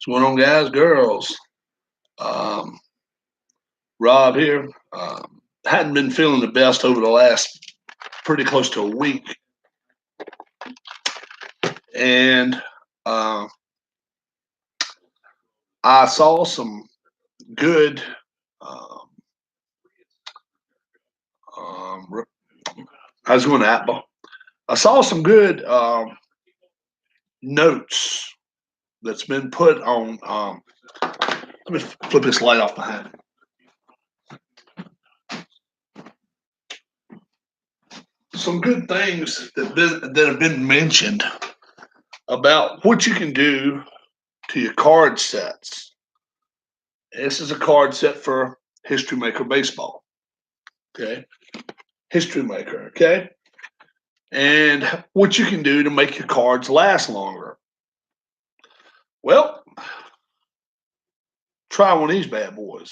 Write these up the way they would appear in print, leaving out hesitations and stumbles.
What's going on, guys, girls? Um, Rob here. Hadn't been feeling the best over the last pretty close to a week, and uh, I saw some good. Um, um, I was going to Apple. I saw some good notes that's been put on. Let me flip this light off behind me. Some good things that have been mentioned about what you can do to your card sets. This is a card set for History Maker Baseball. Okay. History Maker. Okay. And what you can do to make your cards last longer. Well, try one of these bad boys.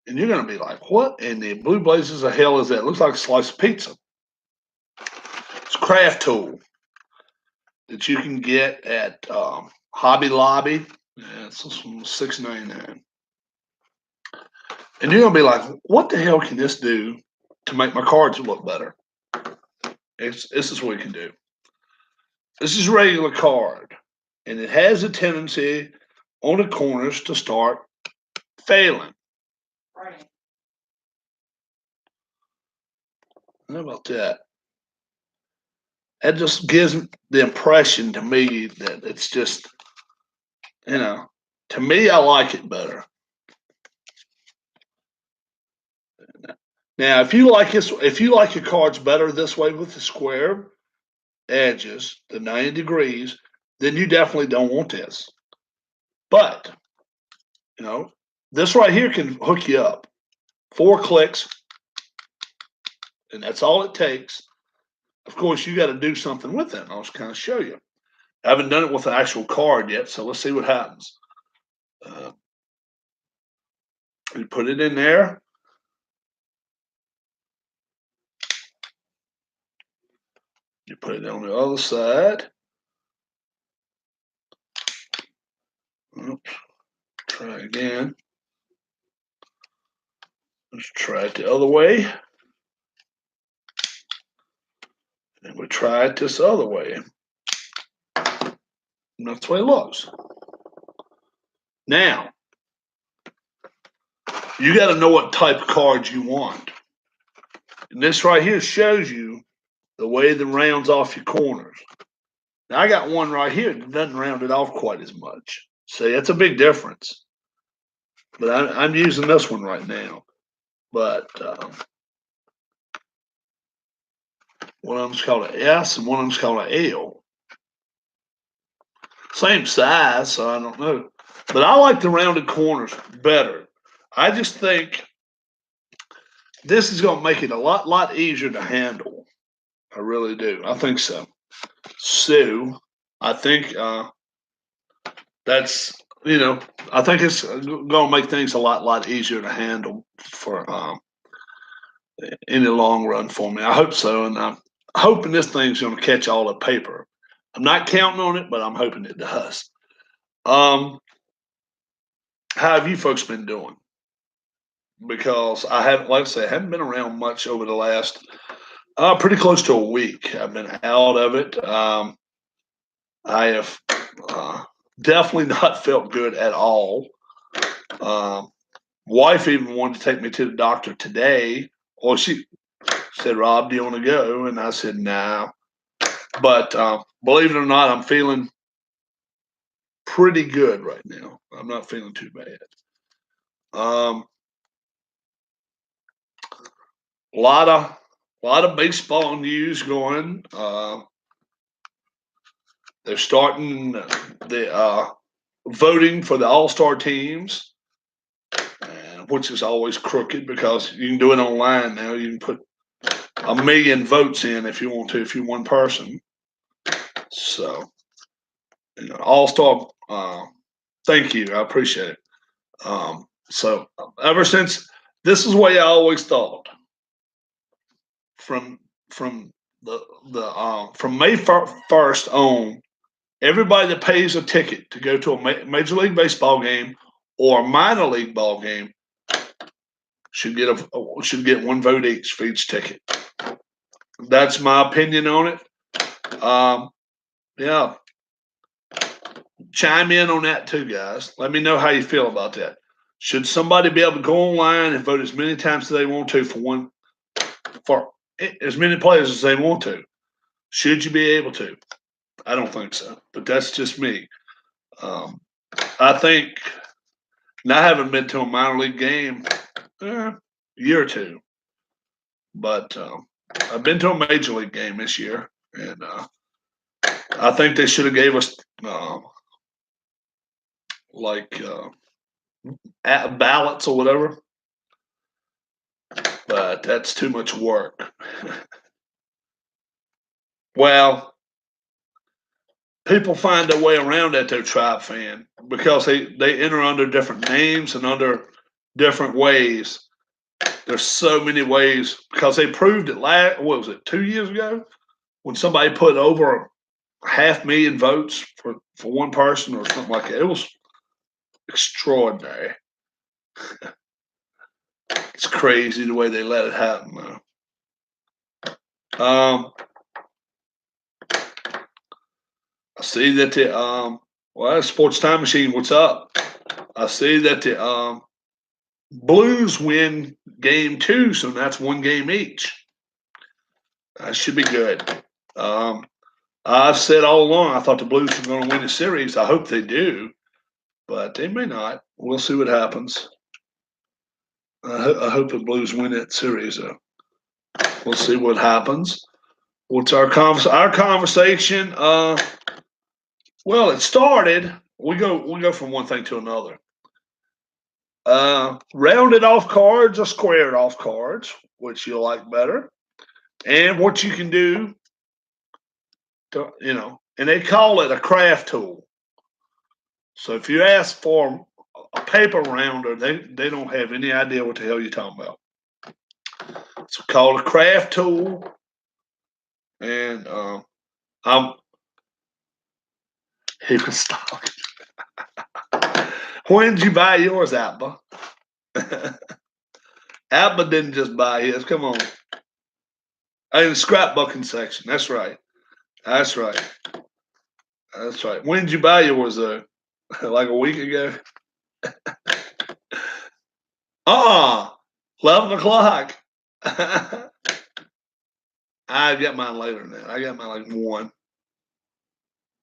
And you're going to be like, what in the blue blazes of hell is that? It looks like a slice of pizza. It's a craft tool that you can get at Hobby Lobby. Yeah, it's $6.99. And you're going to be like, what the hell can this do to make my cards look better? This is what we can do. This is a regular card, and it has a tendency on the corners to start failing. Right. How about that? That just gives the impression to me that it's just, to me, I like it better. Now, if you like your cards better this way with the square edges, the 90 degrees, then you definitely don't want this. But, this right here can hook you up. 4 clicks, and that's all it takes. Of course, you got to do something with it. I'll just kind of show you. I haven't done it with an actual card yet, so let's see what happens. You put it in there. You put it on the other side. Oops. Try again. Let's try it the other way. And we try it this other way. And that's the way it looks. Now, you got to know what type of cards you want. And this right here shows you the way that rounds off your corners. Now, I got one right here that doesn't round it off quite as much. See, that's a big difference. But I'm using this one right now. But one of them's called an S and one of them's called an L. Same size, so I don't know. But I like the rounded corners better. I just think this is going to make it a lot easier to handle. I really do. I think so. So I think that's I think it's going to make things a lot easier to handle for in the long run for me. I hope so, and I'm hoping this thing's going to catch all the paper. I'm not counting on it, but I'm hoping it does. How have you folks been doing? Because I haven't, like I say, I haven't been around much over the last pretty close to a week. I've been out of it. I have definitely not felt good at all. Wife even wanted to take me to the doctor today. Well, she said, Rob, do you want to go? And I said, nah. But believe it or not, I'm feeling pretty good right now. I'm not feeling too bad. A lot of baseball news going. They're starting the voting for the All-Star teams, which is always crooked because you can do it online now. You can put 1 million votes in if you want to, if you're one person. So, All-Star, thank you. I appreciate it. So ever since, this is the way I always thought. From May 1st on, everybody that pays a ticket to go to a Major League Baseball game or a minor league ball game should get one vote each for each ticket. That's my opinion on it. Yeah, chime in on that too, guys. Let me know how you feel about that. Should somebody be able to go online and vote as many times as they want to for as many players as they want to? Should you be able to? I don't think so, but that's just me. I think, and I haven't been to a minor league game a year or two, but I've been to a major league game this year, and I think they should have gave us like ballots or whatever. But that's too much work. Well, people find a way around that, though, Tribe fan, because they enter under different names and under different ways. There's so many ways because they proved it what was it, 2 years ago? When somebody put over 500,000 votes for one person or something like that. It was extraordinary. It's crazy the way they let it happen, though. I see that the Sports Time Machine, what's up? I see that the Blues win game 2, so that's one game each. That should be good. I've said all along I thought the Blues were going to win the series. I hope they do, but they may not. We'll see what happens. I hope the Blues win that series. We'll see what happens. What's our conversation? Well, it started. We go from one thing to another. Rounded off cards or squared off cards, which you like better, and what you can do to, and they call it a craft tool. So if you ask for a paper rounder, they don't have any idea what the hell you're talking about. It's called a craft tool, and he was stalking. When did you buy yours, Abba? Abba didn't just buy his. Come on. In the scrapbooking section. That's right. That's right. That's right. When did you buy yours, though? Like a week ago? 11 o'clock. I got mine later than that. I got mine like 1.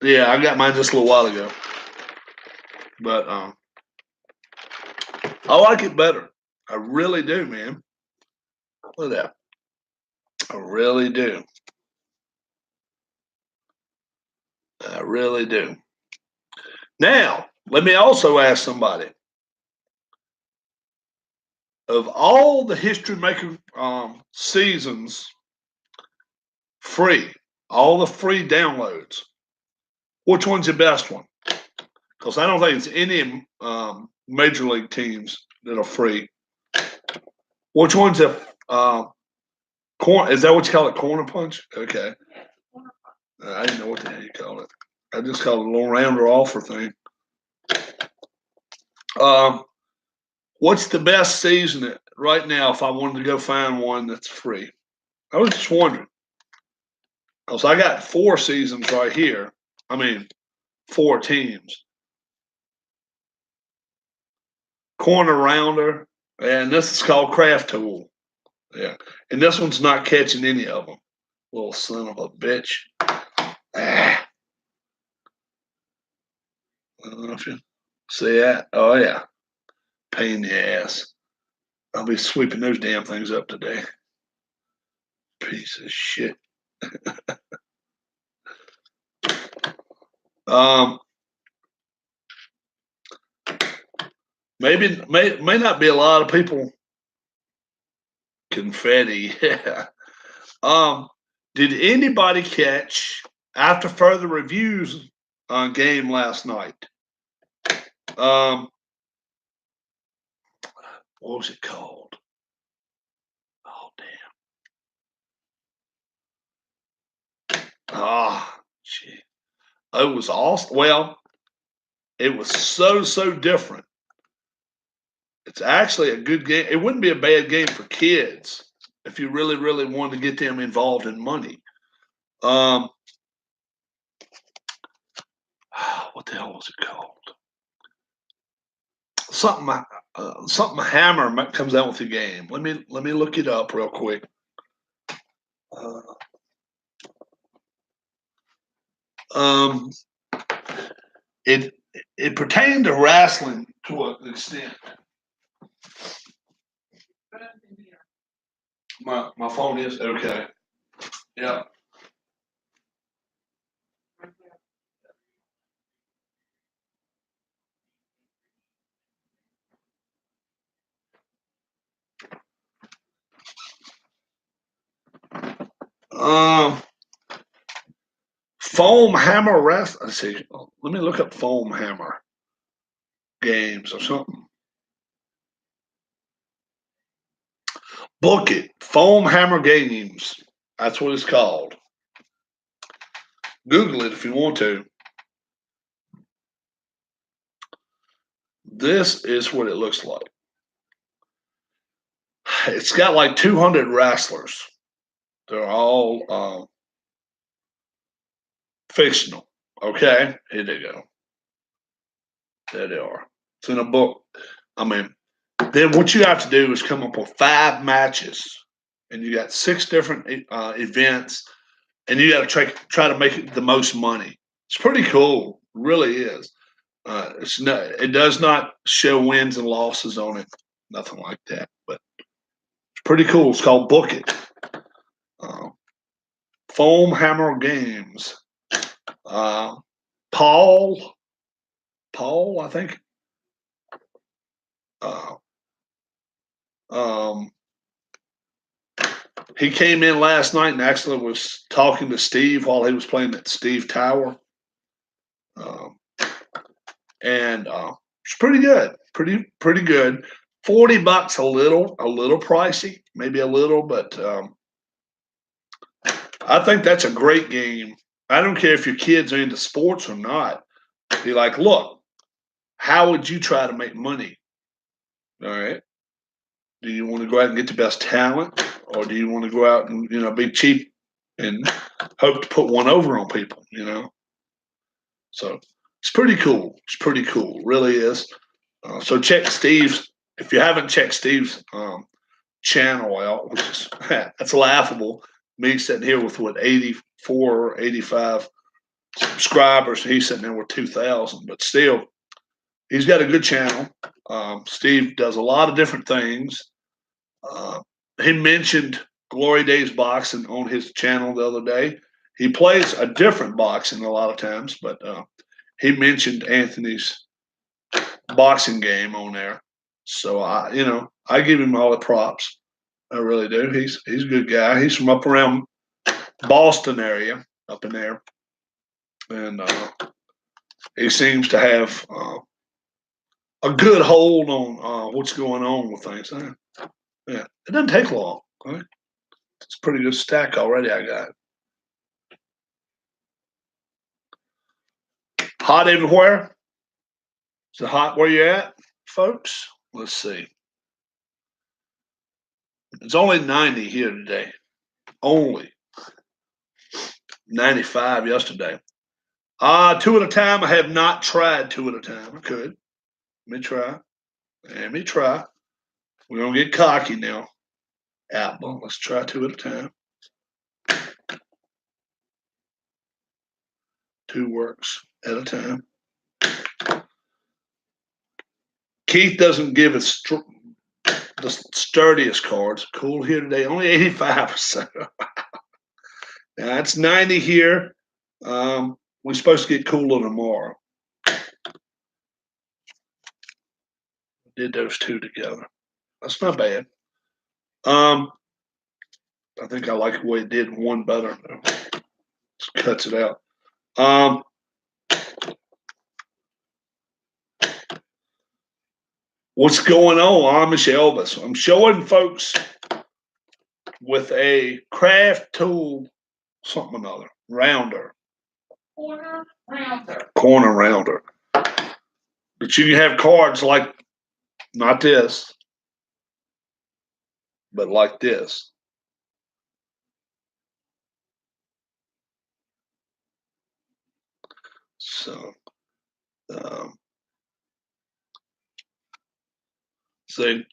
Yeah, I got mine just a little while ago. But I like it better. I really do, man. Look at that. I really do. I really do. Now, let me also ask somebody. Of all the History Maker seasons, free, all the free downloads, which one's the best one? Because I don't think it's any major league teams that are free. Which one's a corner? Is that what you call it? Corner punch? Okay. I didn't know what the hell you call it. I just call it a little rounder offer thing. What's the best season right now if I wanted to go find one that's free? I was just wondering. Because I got 4 seasons right here. I mean, 4 teams. Corner rounder, and this is called Craft Tool. Yeah, and this one's not catching any of them. Little son of a bitch. I don't know if you see that. Oh yeah, pain in the ass. I'll be sweeping those damn things up today. Piece of shit. Maybe may not be a lot of people. Confetti. Yeah. Did anybody catch after further reviews on game last night? What was it called? Oh damn. Ah, gee. It was awesome. Well, it was so different. It's actually a good game. It wouldn't be a bad game for kids if you really wanted to get them involved in money. Um, what the hell was it called? Something Hammer comes out with the game. Let me look it up real quick. Uh, um, it it pertained to wrestling to an extent. My phone is okay. Yeah. Um, Foam Hammer Wrestling. Let's see. Let me look up Foam Hammer games or something. Book it. Foam Hammer Games. That's what it's called. Google it if you want to. This is what it looks like. It's got like 200 wrestlers. They're all fictional. Okay, here they go. There they are. It's in a book. I mean, then what you have to do is come up with 5 matches, and you got 6 different events, and you got to try to make it the most money. It's pretty cool, it really is. It does not show wins and losses on it, nothing like that. But it's pretty cool. It's called Book It. Uh, Foam Hammer Games. Uh, Paul, I think. Uh, um, he came in last night and actually was talking to Steve while he was playing at Steve Tower. Um, and it's pretty good, pretty good. $40 a little pricey, maybe a little, but I think that's a great game. I don't care if your kids are into sports or not. Be like, look, how would you try to make money? All right. Do you want to go out and get the best talent, or do you want to go out and be cheap and hope to put one over on people? So it's pretty cool. It's pretty cool, really is. So check Steve's. If you haven't checked Steve's channel out, which is that's laughable. Me sitting here with what 84 or 85 subscribers, he's sitting there with 2,000. But still, he's got a good channel. Steve does a lot of different things. He mentioned Glory Days Boxing on his channel the other day. He plays a different boxing a lot of times, but he mentioned Anthony's boxing game on there. So I give him all the props. I really do. He's a good guy. He's from up around Boston area, up in there, and he seems to have a good hold on what's going on with things. Yeah, it doesn't take long. Right? It's a pretty good stack already. I got hot everywhere. Is it hot where you're at, folks? Let's see. It's only 90 here today. Only 95 yesterday. 2 at a time. I have not tried 2 at a time. I could. Let me try. Let me try. We're gonna get cocky now. Apple. Let's try 2 at a time. 2 works at a time. Keith doesn't give us the sturdiest cards. Cool here today. Only 85%. Now it's 90 here. We're supposed to get cooler tomorrow. Did those 2 together. That's not bad. I think I like the way it did one better. Just cuts it out. What's going on? Amish Elvis. I'm showing folks with a craft tool, something or another, rounder. Corner rounder. But you can have cards like not this, but like this. So, see,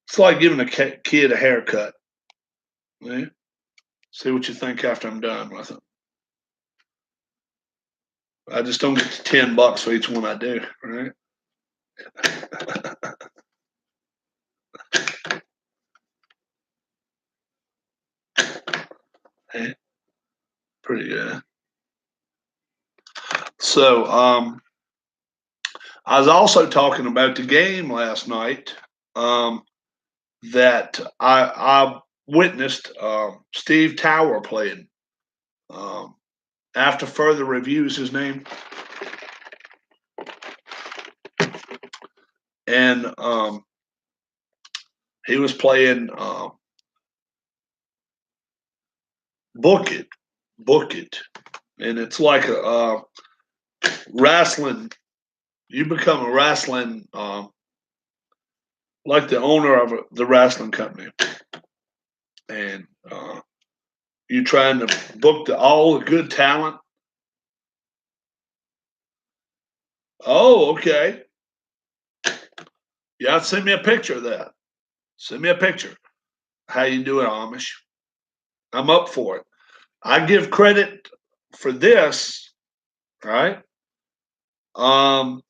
it's like giving a kid a haircut. Yeah? See what you think after I'm done with it. I just don't get $10 for each one I do, right? Hey, pretty good. So, I was also talking about the game last night that I witnessed Steve Tower playing. After further reviews, his name, and he was playing Book It, and it's like a wrestling. You become a wrestling, like the owner of the wrestling company, and you trying to book all the good talent. Oh, okay. Yeah, send me a picture of that. Send me a picture. How you doing, Amish? I'm up for it. I give credit for this, right? To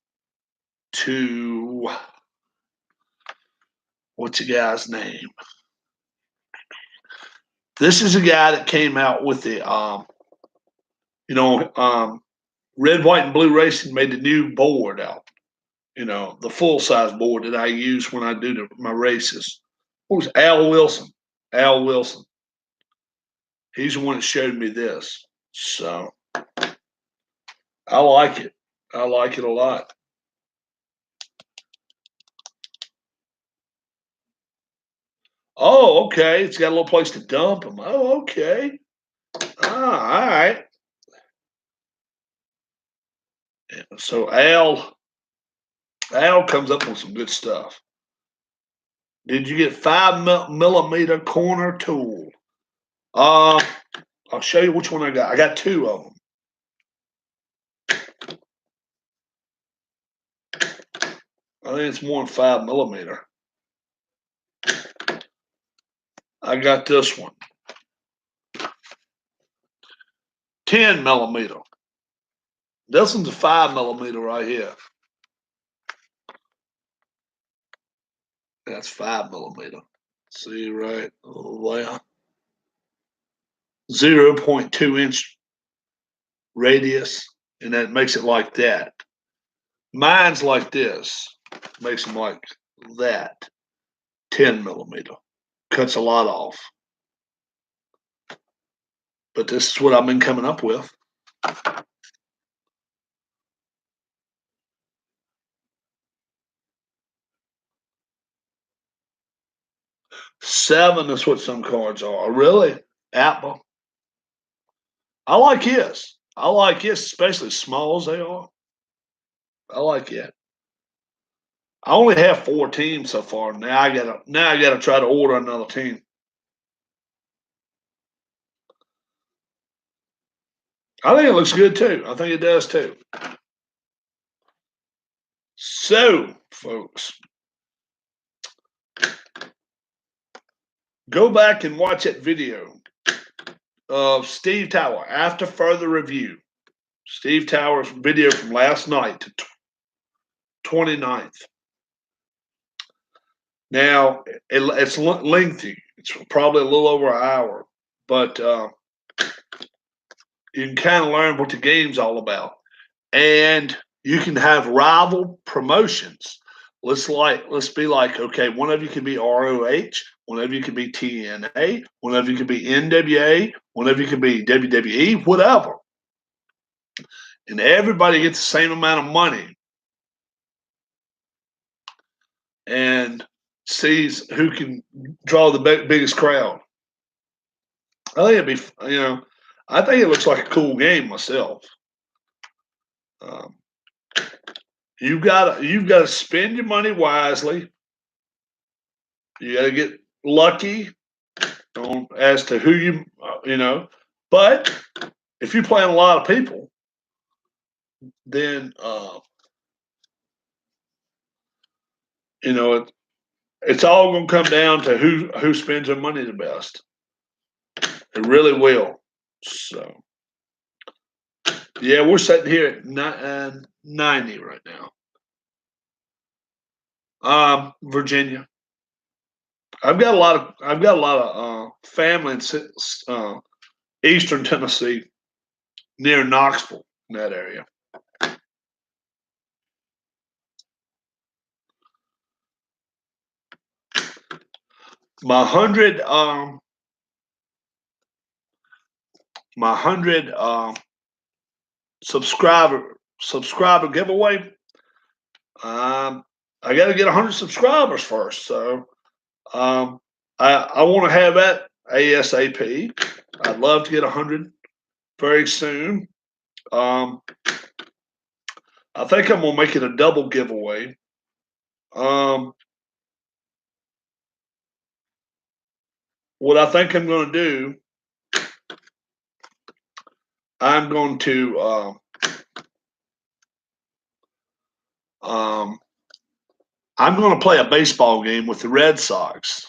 what's the guy's name? This is a guy that came out with the red, white, and blue racing made the new board out. The full size board that I use when I do my races. Who's Al Wilson? Al Wilson. He's the one that showed me this. So I like it. I like it a lot. Oh, okay. It's got a little place to dump them. Oh, okay. Ah, all right. Yeah, so Al comes up with some good stuff. Did you get 5 millimeter corner tool? I'll show you which one I got. I got two of them. I think it's more than 5 millimeter. I got this one. 10 millimeter. This one's a 5 millimeter right here. That's 5 millimeter. See right there. 0.2 inch radius, and that makes it like that. Mine's like this. Makes them like that. 10 millimeter. Cuts a lot off. But this is what I've been coming up with. 7 is what some cards are. Really? Apple. I like his. I like his, especially small as they are. I like it. I only have 4 teams so far. Now I gotta try to order another team. I think it looks good too. I think it does too. So, folks, go back and watch that video of Steve Tower after further review. Steve Tower's video from last night, to 29th. Now, it's lengthy. It's probably a little over an hour, but you can kind of learn what the game's all about. And you can have rival promotions. Let's be like, okay, one of you can be ROH, one of you can be TNA, one of you can be NWA, one of you can be WWE, whatever. And everybody gets the same amount of money and sees who can draw the biggest crowd. I think it'd be, I think it looks like a cool game myself. Um, you've got to spend your money wisely. You got to get lucky on as to who you know. But if you're playing a lot of people, then you know it's all going to come down to who spends their money the best. It really will. So yeah, we're sitting here at 90 right now. Virginia. I've got a lot of family in Eastern Tennessee, near Knoxville, in that area. My hundred um my 100 subscriber giveaway. Um, I got to get 100 subscribers first, so um, I want to have that ASAP. I'd love to get 100 very soon. Um, I think I'm gonna make it a double giveaway. Um, what I think I'm gonna do, I'm going to um, I'm going to play a baseball game with the Red Sox,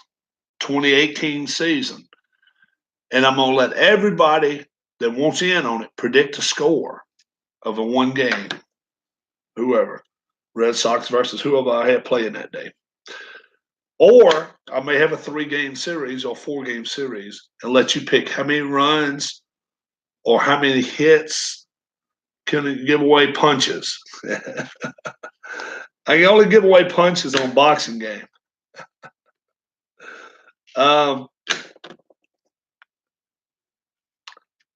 2018 season, and I'm going to let everybody that wants in on it predict the score of a one game, whoever, Red Sox versus whoever I have playing that day. Or I may have a 3-game series or 4-game series and let you pick how many runs or how many hits can give away punches. I can only give away punches on boxing game. Um,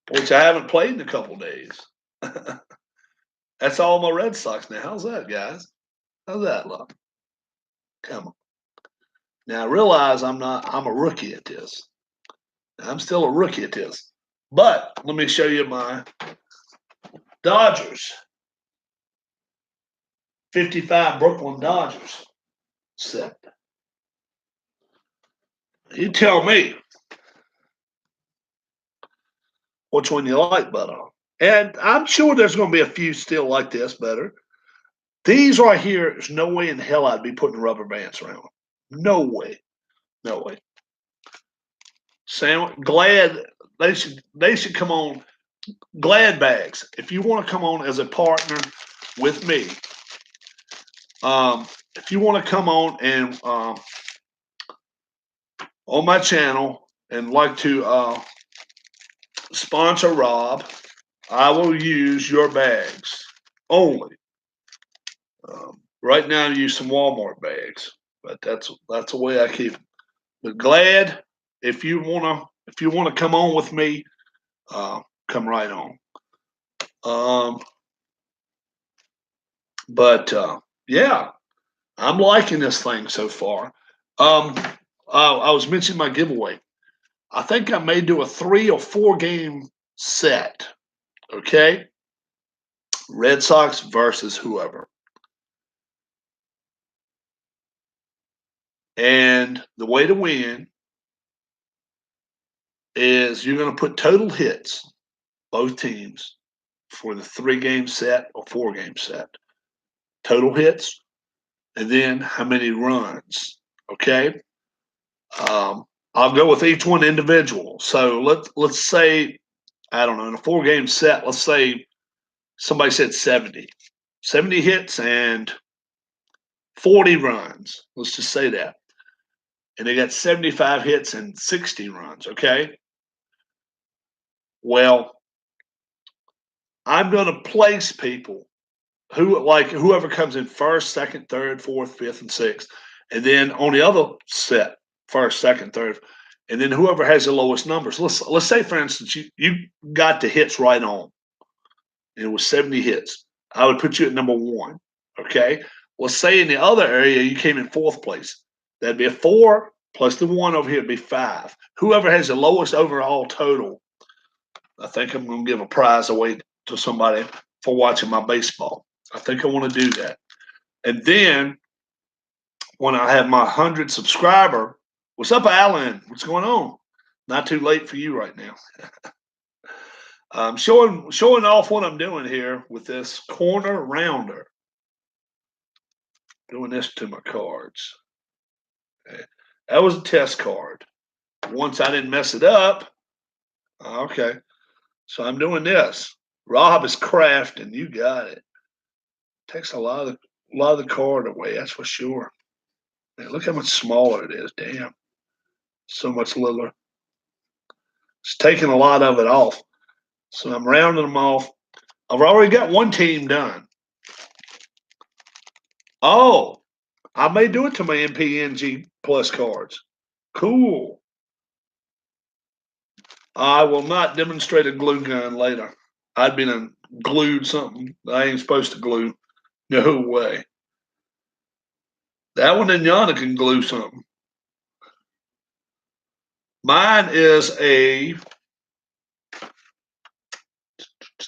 which I haven't played in a couple days. That's all my Red Sox now. How's that, guys? How's that look? Come on. Now I realize I'm a rookie at this. I'm still a rookie at this. But let me show you my Dodgers. 55 Brooklyn Dodgers set. You tell me which one you like better. And I'm sure there's going to be a few still like this better. These right here, there's no way in hell I'd be putting rubber bands around them. No way. No way. Sam, glad they should come on. Glad bags. If you want to come on as a partner with me, if you want to come on and on my channel and like to sponsor Rob, I will use your bags only. Right now, I use some Walmart bags, but that's the way I keep them. But glad if you wanna come on with me, come right on. But yeah, I'm liking this thing so far. I was mentioning my giveaway. I think I may do a 3 or 4 game set. Okay, Red Sox versus whoever, and the way to win is you're going to put total hits, both teams, for the 3-game set or 4-game set. Total hits, and then how many runs. Okay. I'll go with each one individual. So let's say, I don't know, in a 4-game set, let's say somebody said 70. 70 hits and 40 runs. Let's just say that. And they got 75 hits and 60 runs. Okay. Well, I'm going to place people whoever comes in first, second, third, fourth, fifth, and sixth, and then on the other set, first, second, third, and then whoever has the lowest numbers. Let's say, for instance, you got the hits right on, and it was 70 hits. I would put you at number 1. Okay. Let's say in the other area you came in 4th place. That'd be a 4 plus the 1 over here would be 5. Whoever has the lowest overall total I think I'm going to give a prize away to somebody for watching my baseball. I think I want to do that. And then when I have my 100 subscriber, what's up, Alan? What's going on? Not too late for you right now. I'm showing off what I'm doing here with this corner rounder. Doing this to my cards. Okay. That was a test card. Once I didn't mess it up, okay. So I'm doing this. Rob is crafting. You got it. Takes a lot of the card away. That's for sure. Man, look how much smaller it is. Damn, so much littler. It's taking a lot of it off. So I'm rounding them off. I've already got one team done. Oh, I may do it to my MPNG plus cards. Cool. I will not demonstrate a glue gun later. I'd been glued something I ain't supposed to glue. No way. That one in yonder can glue something. Mine is a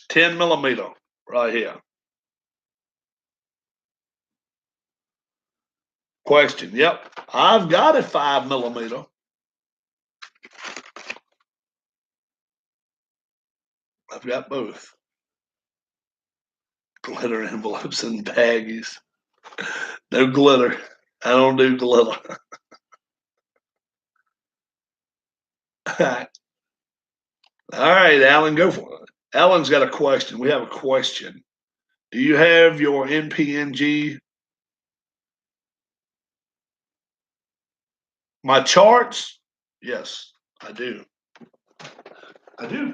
10 millimeter right here. Question. Yep. I've got a 5 millimeter. I've got both. Glitter envelopes and baggies. No glitter. I don't do glitter. All right, Alan, go for it. Alan's got a question. We have a question. Do you have your NPNG? My charts? Yes, I do. I do.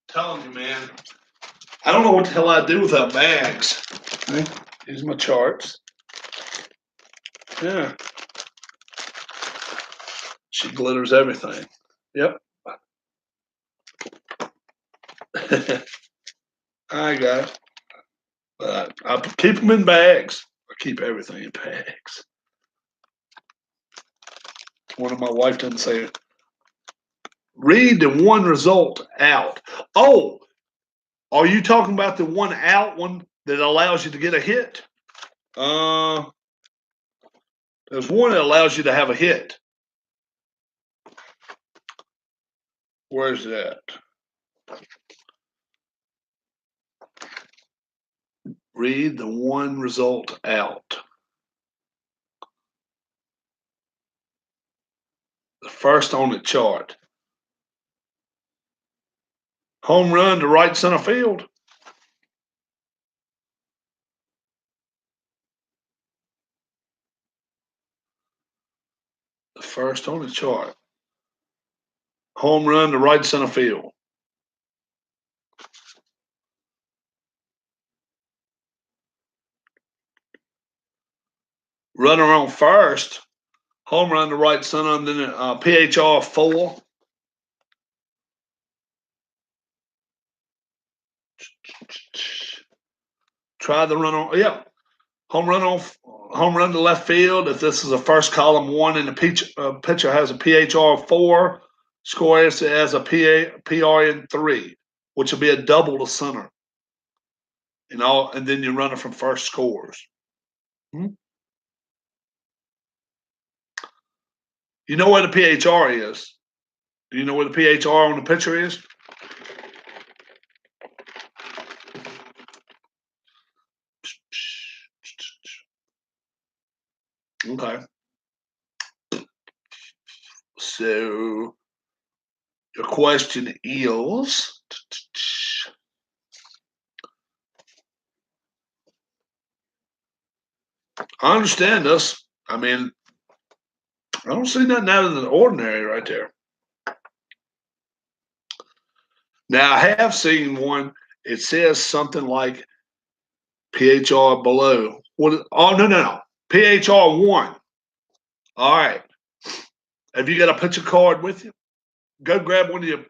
Telling you, man. I don't know what the hell I'd do without bags. Okay. Here's my charts. Yeah. She glitters everything. Yep. I got it. But I keep them in bags. I keep everything in bags. One of my wife doesn't say it. Read the one result out. Oh, are you talking about the one out one that allows you to get a hit? There's one that allows you to have a hit. Where's that? Read the one result out. The first on the chart. Home run to right center field. The first on the chart. Home run to right center field. Runner on first. Home run to right center, and then PHR 4. Try the run on. Yeah, home run to left field. If this is a first column 1 and the pitcher has a PHR 4, score as a PRN 3, which will be a double to center. And then your runner from first scores. You know where the PHR is? Do you know where the PHR on the pitcher is? Okay. So your question is, I understand this. I mean, I don't see nothing out of the ordinary right there. Now, I have seen one. It says something like PHR below. What? Oh, no. PHR 1. All right. Have you got a picture card with you? Go grab one of your.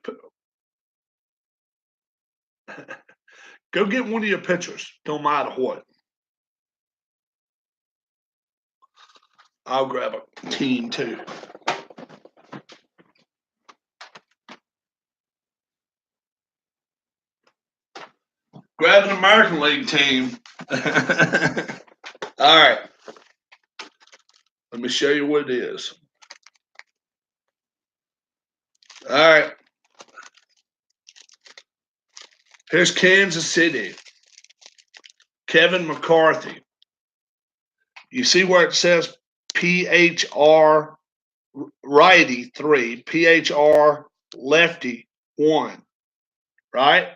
Go get one of your pitchers. Don't matter what. I'll grab a team too. Grab an American League team. All right. Let me show you what it is. All right. Here's Kansas City. Kevin McCarthy. You see where it says PHR righty 3, PHR lefty 1, right?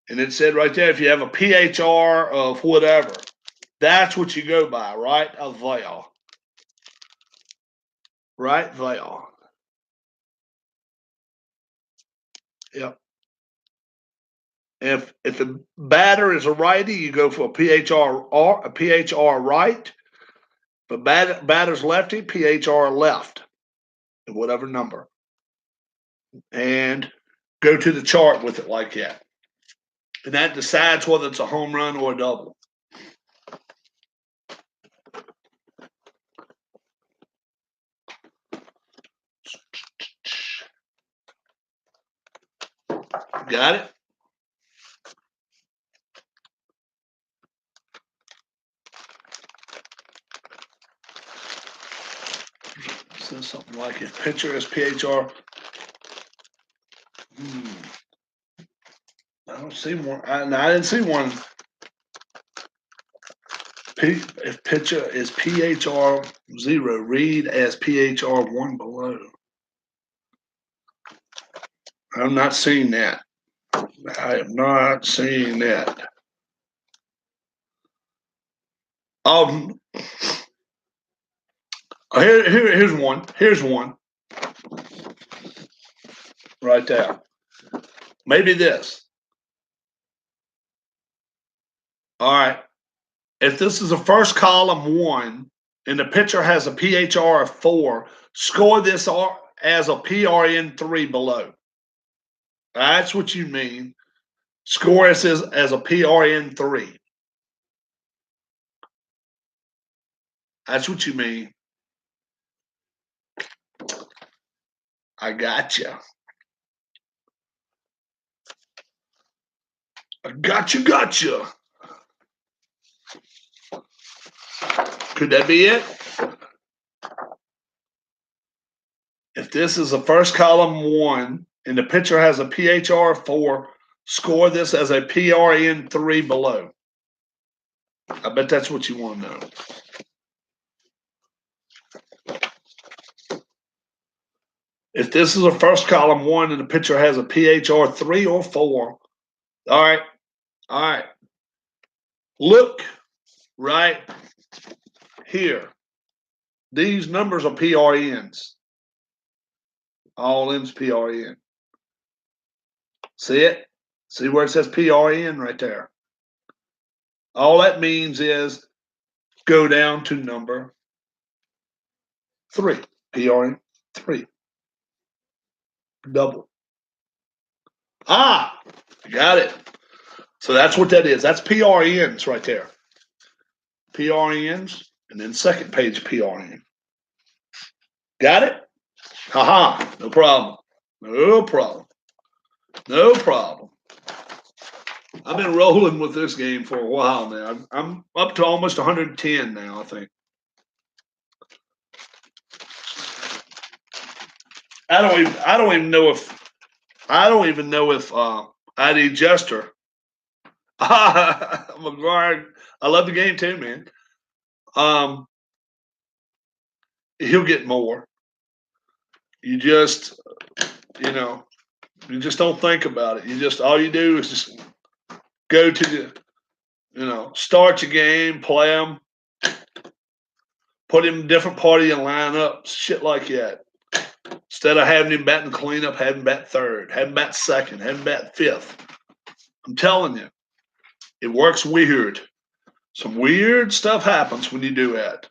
And it said right there, if you have a PHR of whatever, that's what you go by, right? A there. Right there. Yep. If the batter is a righty, you go for a PHR right. But batter's lefty, PHR left, whatever number. And go to the chart with it like that. And that decides whether it's a home run or a double. Got it? Says something like if pitcher is PHR. I don't see one. I didn't see one. If pitcher is PHR 0, read as PHR 1 below. I'm not seeing that. I am not seeing that. Here's one. Here's one. Right there. Maybe this. All right. If this is a first column 1 and the pitcher has a PHR of 4, score this as a PRN 3 below. That's what you mean. Score this as a PRN 3. That's what you mean. I gotcha. Gotcha. Could that be it? If this is a first column 1 and the pitcher has a PHR of 4, score this as a PRN 3 below. I bet that's what you want to know. If this is a first column 1 and the pitcher has a PHR 3 or 4, all right. Look right here. These numbers are PRNs. All M's PRN. See it? See where it says PRN right there? All that means is go down to number 3. PRN 3. Double. Got it. So that's what that is. That's PRNs right there. PRNs, and then second page PRN. Got it? Haha, no problem. No problem. I've been rolling with this game for a while now. I'm up to almost 110 now, I think. I don't even know if ID Jester. McGuire, I love the game too, man. He'll get more. You just don't think about it. All you do is just go to start your game, play them, put him in different party and line up, shit like that. Instead of having him batting cleanup, have him bat third, have him bat second, have him bat fifth. I'm telling you, it works weird. Some weird stuff happens when you do that.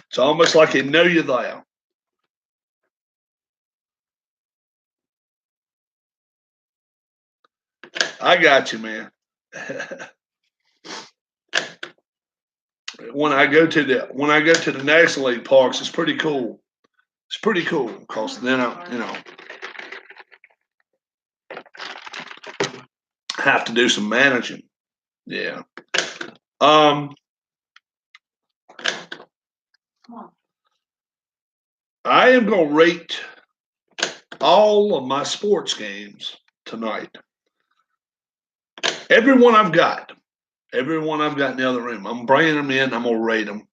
It's almost like they know you're there. I got you, man. When I go to the National League parks, it's pretty cool. It's pretty cool because then I have to do some managing. Yeah. Um, I am going to rate all of my sports games tonight. Everyone I've got in the other room, I'm bringing them in. I'm going to rate them.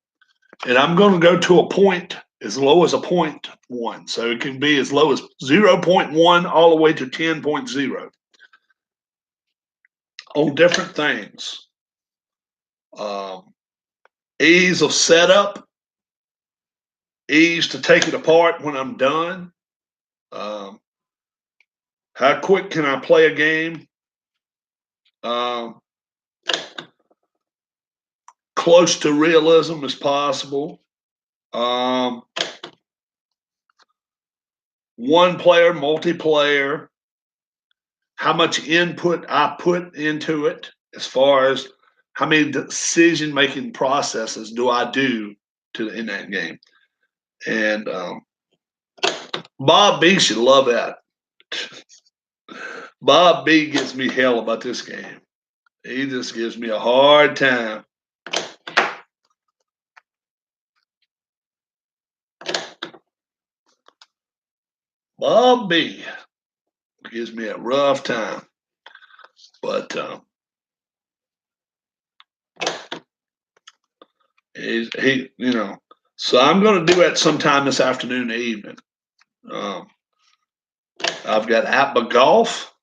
And I'm going to go to a point as low as a 0.1. So it can be as low as 0.1 all the way to 10.0 on different things. Ease of setup, ease to take it apart when I'm done. Um, how quick can I play a game? Close to realism as possible. One player, multiplayer. How much input I put into it, as far as how many decision making processes do I do in that game. And Bob B should love that. Bob B gives me hell about this game. He just gives me a hard time. Bob B gives me a rough time. But he, so I'm going to do that sometime this afternoon, evening. I've got Appa Golf.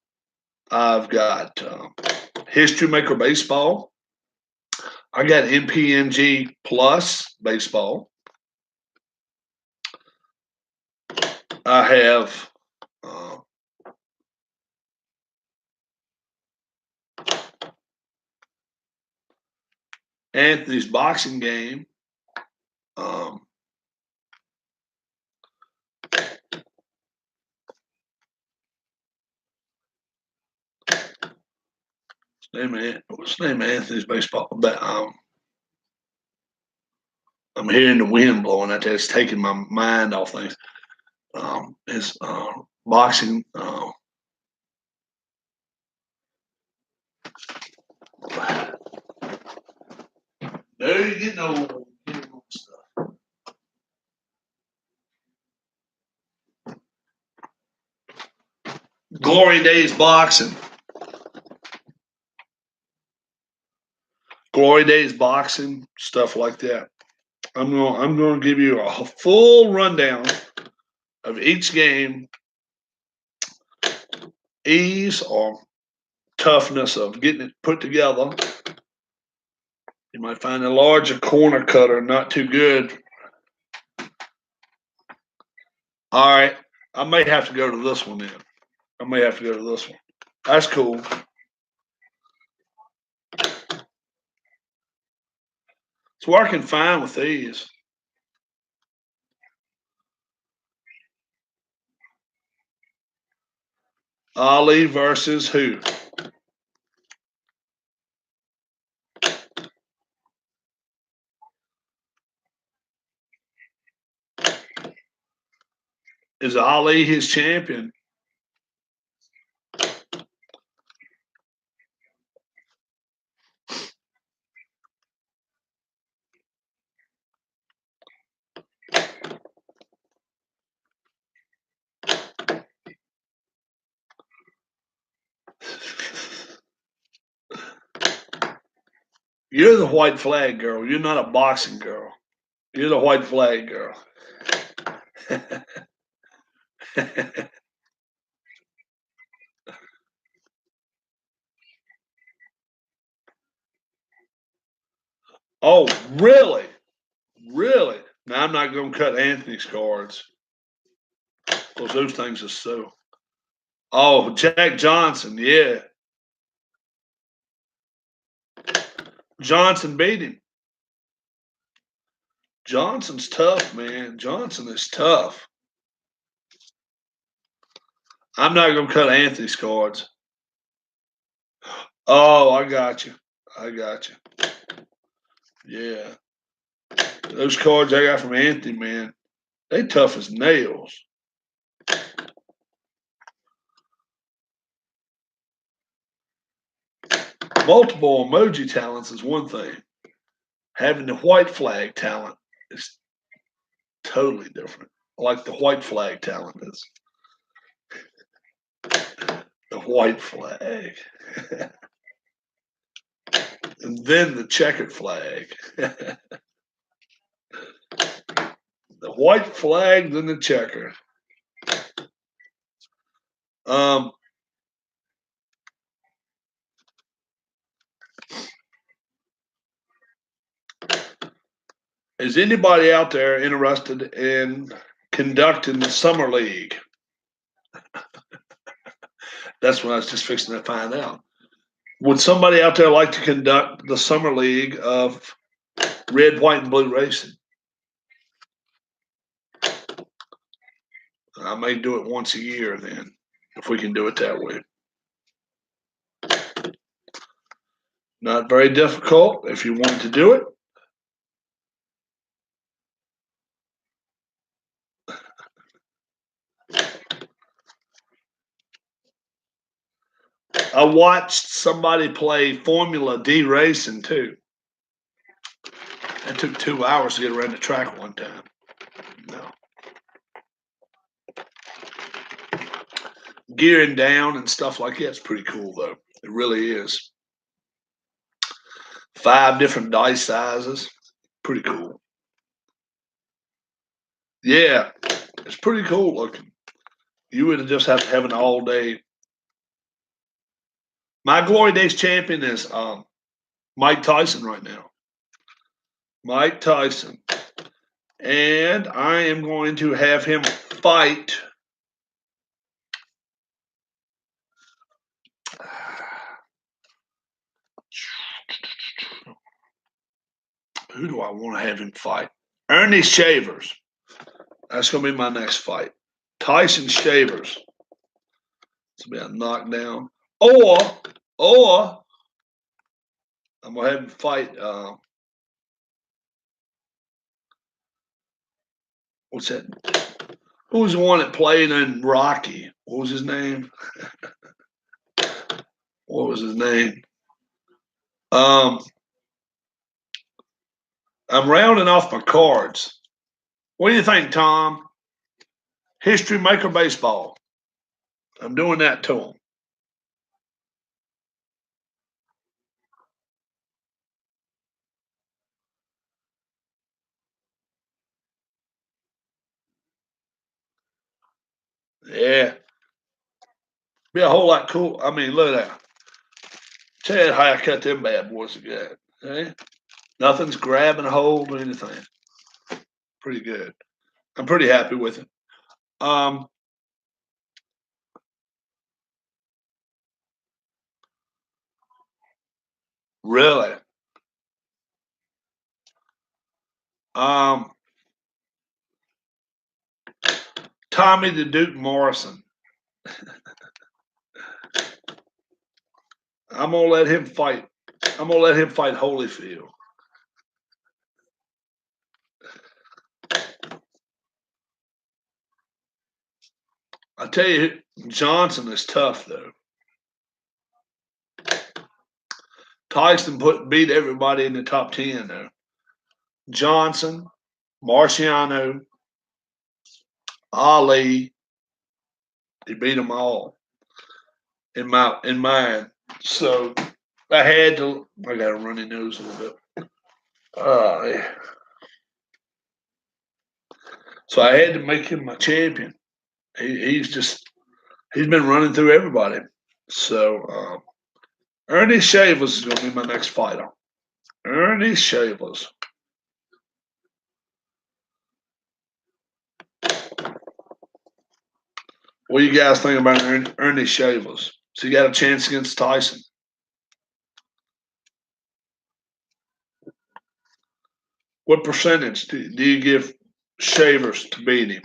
I've got History Maker Baseball. I got MPNG Plus Baseball. I have Anthony's boxing game. What's the name of Anthony's baseball? I'm hearing the wind blowing out there. It's taking my mind off things. His boxing. No, you're getting old. Stuff. Glory Days Boxing. Glory Days Boxing, stuff like that. I'm going to give you a full rundown of each game, ease or toughness of getting it put together. You might find a larger corner cutter not too good. All right, I may have to go to this one then. That's cool. It's working fine with these. Ali versus who? Is Ali his champion? You're the white flag girl. You're not a boxing girl. You're the white flag girl. Oh, really? Really? Now I'm not going to cut Anthony's cards because those things are so. Oh, Jack Johnson, yeah. Johnson beat him. Johnson's tough, man. Johnson is tough. I'm not going to cut Anthony's cards. Oh, I got you. I got you. Yeah. Those cards I got from Anthony, man, they tough as nails. Multiple emoji talents is one thing. Having the white flag talent is totally different. Like the white flag talent is. The white flag. And then the checkered flag. The white flag, then the checker. Um, is anybody out there interested in conducting the summer league? That's what I was just fixing to find out. Would somebody out there like to conduct the summer league of red, white, and blue racing? I may do it once a year then, if we can do it that way. Not very difficult if you want to do it. I watched somebody play Formula D racing too. It took 2 hours to get around the track one time. No. Gearing down and stuff like that's pretty cool though. It really is. 5 different dice sizes. Pretty cool. Yeah, it's pretty cool looking. You would just have to have an all day. My Glory Days champion is Mike Tyson right now. Mike Tyson. And I am going to have him fight. Who do I want to have him fight? Ernie Shavers. That's going to be my next fight. Tyson Shavers. It's going to be a knockdown. Or I'm going to have him fight. What's that? Who was the one that played in Rocky? What was his name? What was his name? I'm rounding off my cards. What do you think, Tom? History Maker Baseball. I'm doing that to him. Yeah. Be a whole lot cool. I mean, look at that. Tell you how I cut them bad boys again. Okay? Nothing's grabbing a hold or anything. Pretty good. I'm pretty happy with it. Um, really. Um, Tommy the Duke Morrison. I'm gonna let him fight. I'm gonna let him fight Holyfield. I tell you, Johnson is tough though. Tyson beat everybody in the top 10 though. Johnson, Marciano, Ali, he beat them all in mine. So I had to. I got a runny nose a little bit. Yeah. So I had to make him my champion. He's been running through everybody. So Ernie Shavers is going to be my next fighter. Ernie Shavers. What do you guys think about Ernie Shavers? So you got a chance against Tyson? What percentage do you give Shavers to beat him?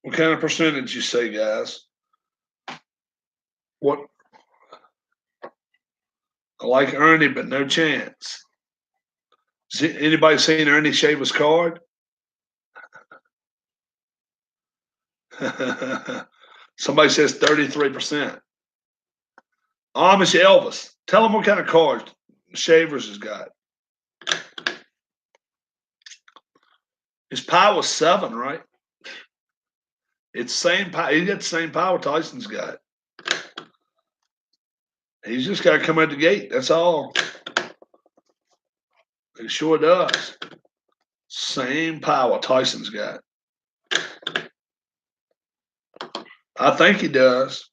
What kind of percentage you say, guys? What? I like Ernie, but no chance. Anybody seen Ernie shave his card? Somebody says 33%. Amish Elvis. Tell him what kind of cards Shavers has got. His power was 7, right? It's same power. He got the same power Tyson's got. He's just got to come out the gate. That's all. He sure does. Same power Tyson's got. I think he does.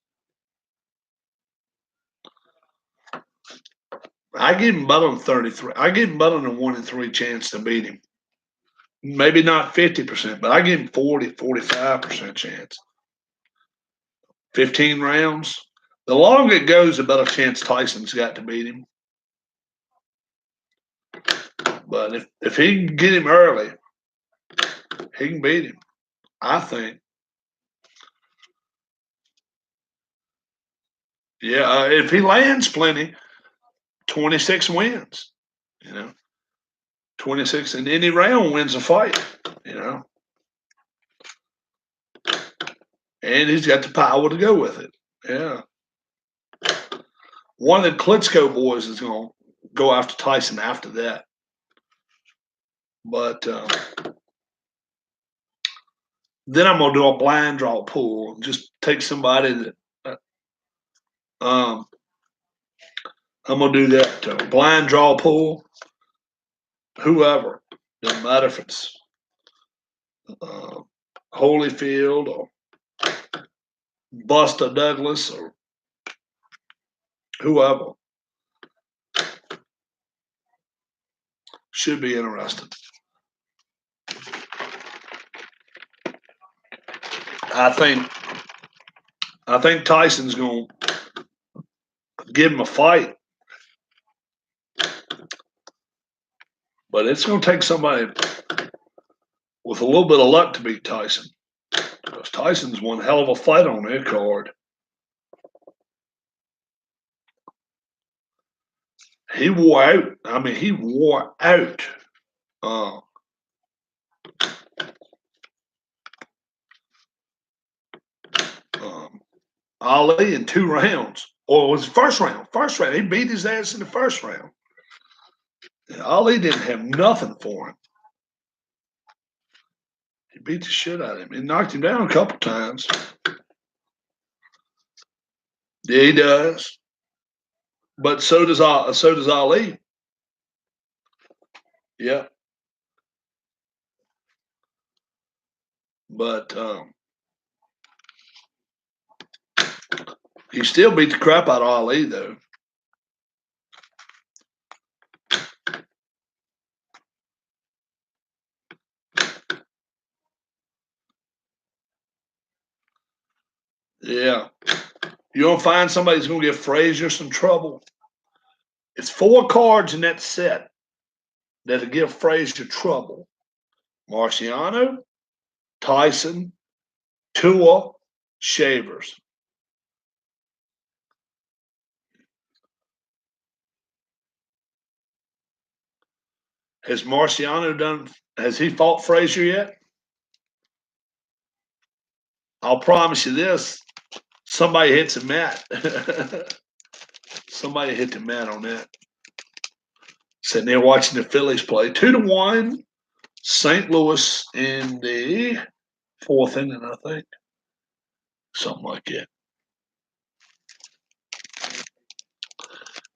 I give him better than 33. I give him better than 1 in 3 chance to beat him. Maybe not 50%, but I give him 40, 45% chance. 15 rounds. The longer it goes, the better chance Tyson's got to beat him. But if he can get him early, he can beat him, I think. Yeah, if he lands plenty, 26 wins, 26 in any round wins a fight, and he's got the power to go with it. Yeah. One of the Klitschko boys is going to go after Tyson after that. But then I'm going to do a blind draw pool. Just take somebody that I'm going to do that blind draw pool. Whoever. Doesn't matter if it's Holyfield or Buster Douglas or whoever. Should be interesting. I think Tyson's going to give him a fight. But it's going to take somebody with a little bit of luck to beat Tyson. Because Tyson's one hell of a fight on their card. He wore out. I mean, he wore out. Ali in 2 rounds. Or it was the first round. First round. He beat his ass in the first round. And Ali didn't have nothing for him. He beat the shit out of him. He knocked him down a couple times. Yeah, he does. But so does Ali. Yeah. But he still beat the crap out of Ali, though. Yeah. You don't find somebody's going to give Frazier some trouble. It's 4 cards in that set that'll give Frazier trouble. Marciano, Tyson, Tua, Shavers. Has Marciano has he fought Frazier yet? I'll promise you this. Somebody hits a mat. Somebody hit the mat on that. Sitting there watching the Phillies play. 2-1. St. Louis in the 4th inning, I think. Something like that.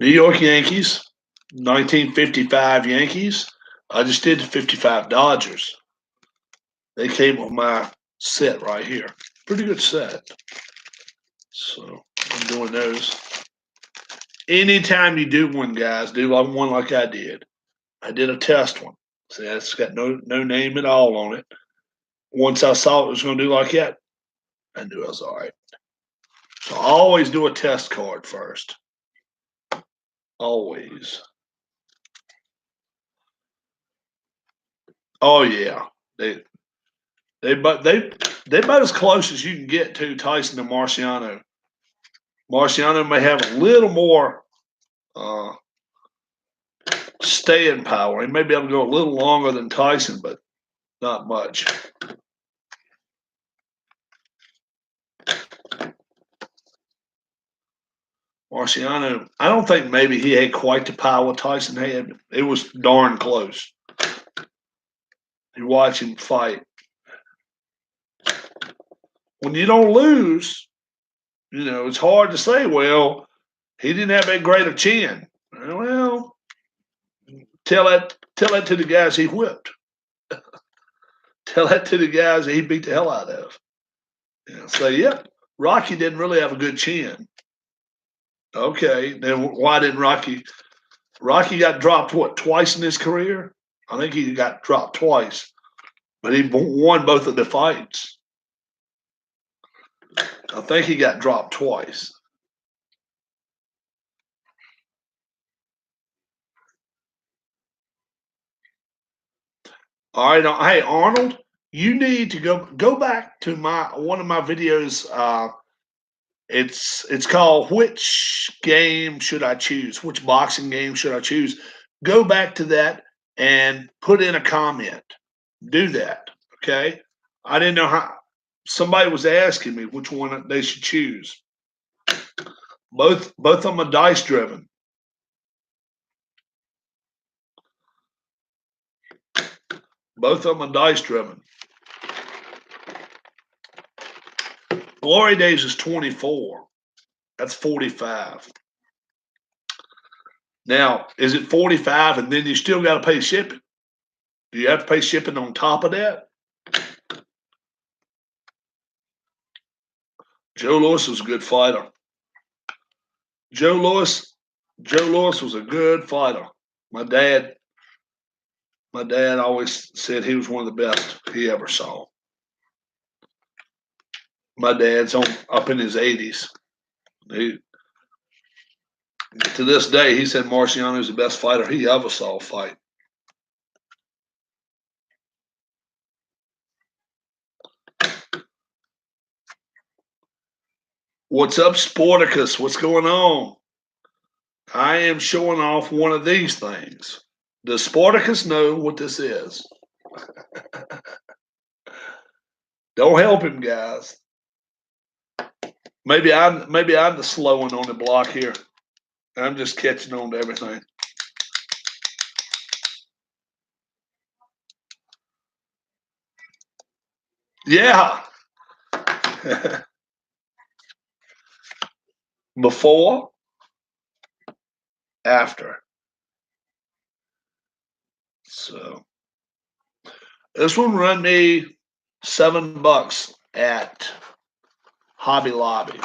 New York Yankees, 1955 Yankees. I just did the 55 Dodgers. They came with my set right here. Pretty good set. So I'm doing those. Anytime you do one, guys, do one like I did. I did a test one. See, it's got no name at all on it. Once I saw it was going to do like that, I knew I was all right. So I always do a test card first. Always. Oh yeah, they about as close as you can get to Tyson and Marciano. Marciano may have a little more staying power. He may be able to go a little longer than Tyson, but not much. Marciano, I don't think maybe he had quite the power Tyson had. It was darn close. You watch him fight. When you don't lose, it's hard to say, well, he didn't have that great a chin. Well, tell that to the guys he whipped. Tell that to the guys that he beat the hell out of. Say, yep, Rocky didn't really have a good chin. Okay, then why didn't Rocky got dropped, twice in his career? I think he got dropped twice, but he won both of the fights. I think he got dropped twice. All right, hey Arnold, you need to go back to one of my videos. It's called "Which Game Should I Choose? Which boxing game should I choose?" Go back to that and put in a comment. Do that, okay? I didn't know how. Somebody was asking me which one they should choose. Both of them are dice driven. Both of them are dice driven. Glory Days is 24. That's 45. Now, is it 45 and then you still got to pay shipping? Do you have to pay shipping on top of that? Joe Louis was a good fighter. Joe Louis was a good fighter. My dad always said he was one of the best he ever saw. My dad's up in his 80s. To this day, he said Marciano is the best fighter he ever saw fight. What's up, Sporticus? What's going on? I am showing off one of these things. Does Sporticus know what this is? Don't help him, guys. Maybe I'm the slow one on the block here. I'm just catching on to everything. Yeah. Before, after. So this one run me $7 at Hobby Lobby.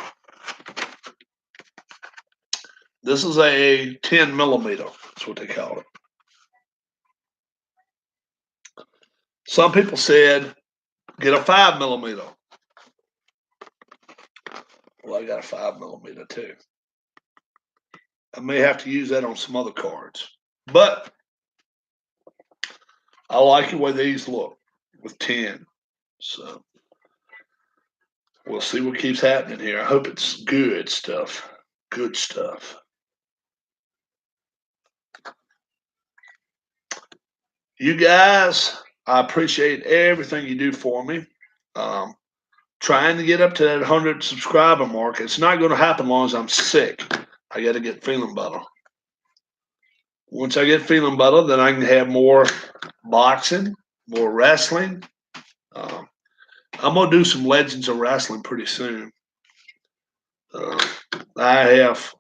This is a 10 millimeter. That's what they call it. Some people said, get a 5 millimeter. Well, I got a 5 millimeter too. I may have to use that on some other cards. But I like the way these look with 10. So we'll see what keeps happening here. I hope it's good stuff. Good stuff. You guys, I appreciate everything you do for me. Trying to get up to that 100 subscriber mark. It's not going to happen as long as I'm sick. I got to get feeling better. Once I get feeling better, then I can have more boxing, more wrestling. I'm going to do some Legends of Wrestling pretty soon. I have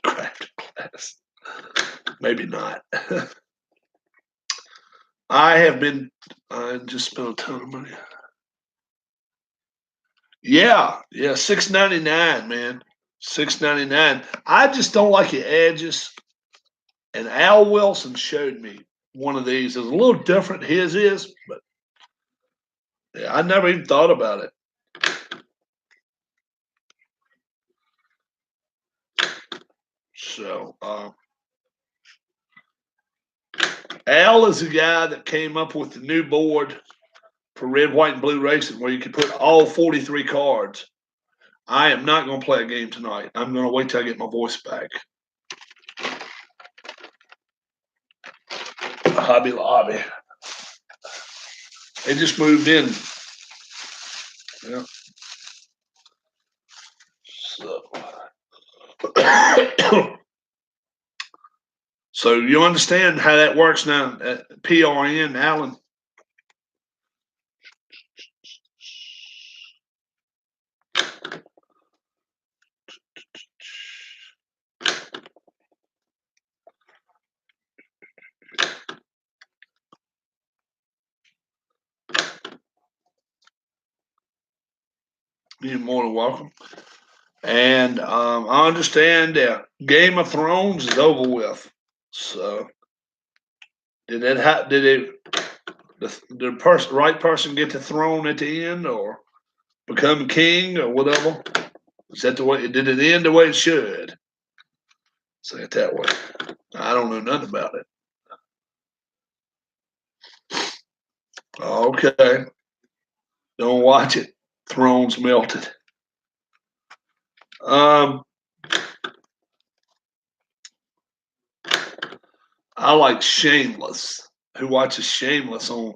crafted class. Maybe not. I have been, I just spent a ton of money. Yeah, $6.99, man. $6.99. I just don't like the edges. And Al Wilson showed me one of these. It's a little different. His is, but yeah, I never even thought about it. So Al is the guy that came up with the new board for red, white, and blue racing, where you can put all 43 cards. I am not going to play a game tonight. I'm going to wait till I get my voice back. Hobby Lobby. They just moved in. Yeah. So, so you understand how that works now at PRN, Alan? You're more than welcome. And I understand that Game of Thrones is over with. So did the right person get the throne at the end, or become king, or whatever? Is that the way? Did it end the way it should? Say it that way. I don't know nothing about it. Okay, don't watch it. Thrones melted. Um, I like Shameless. Who watches Shameless on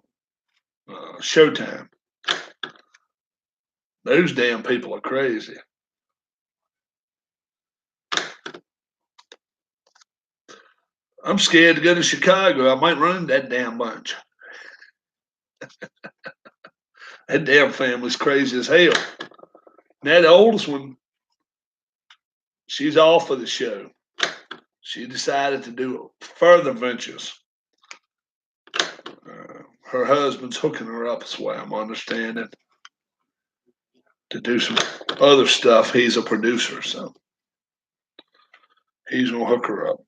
Showtime? Those damn people are crazy. I'm scared to go to Chicago. I might run that damn bunch. That damn family's crazy as hell. Now the oldest one, she's off of the show. She decided to do further ventures. Her husband's hooking her up, is what I'm understanding, to do some other stuff. He's a producer, so he's gonna hook her up.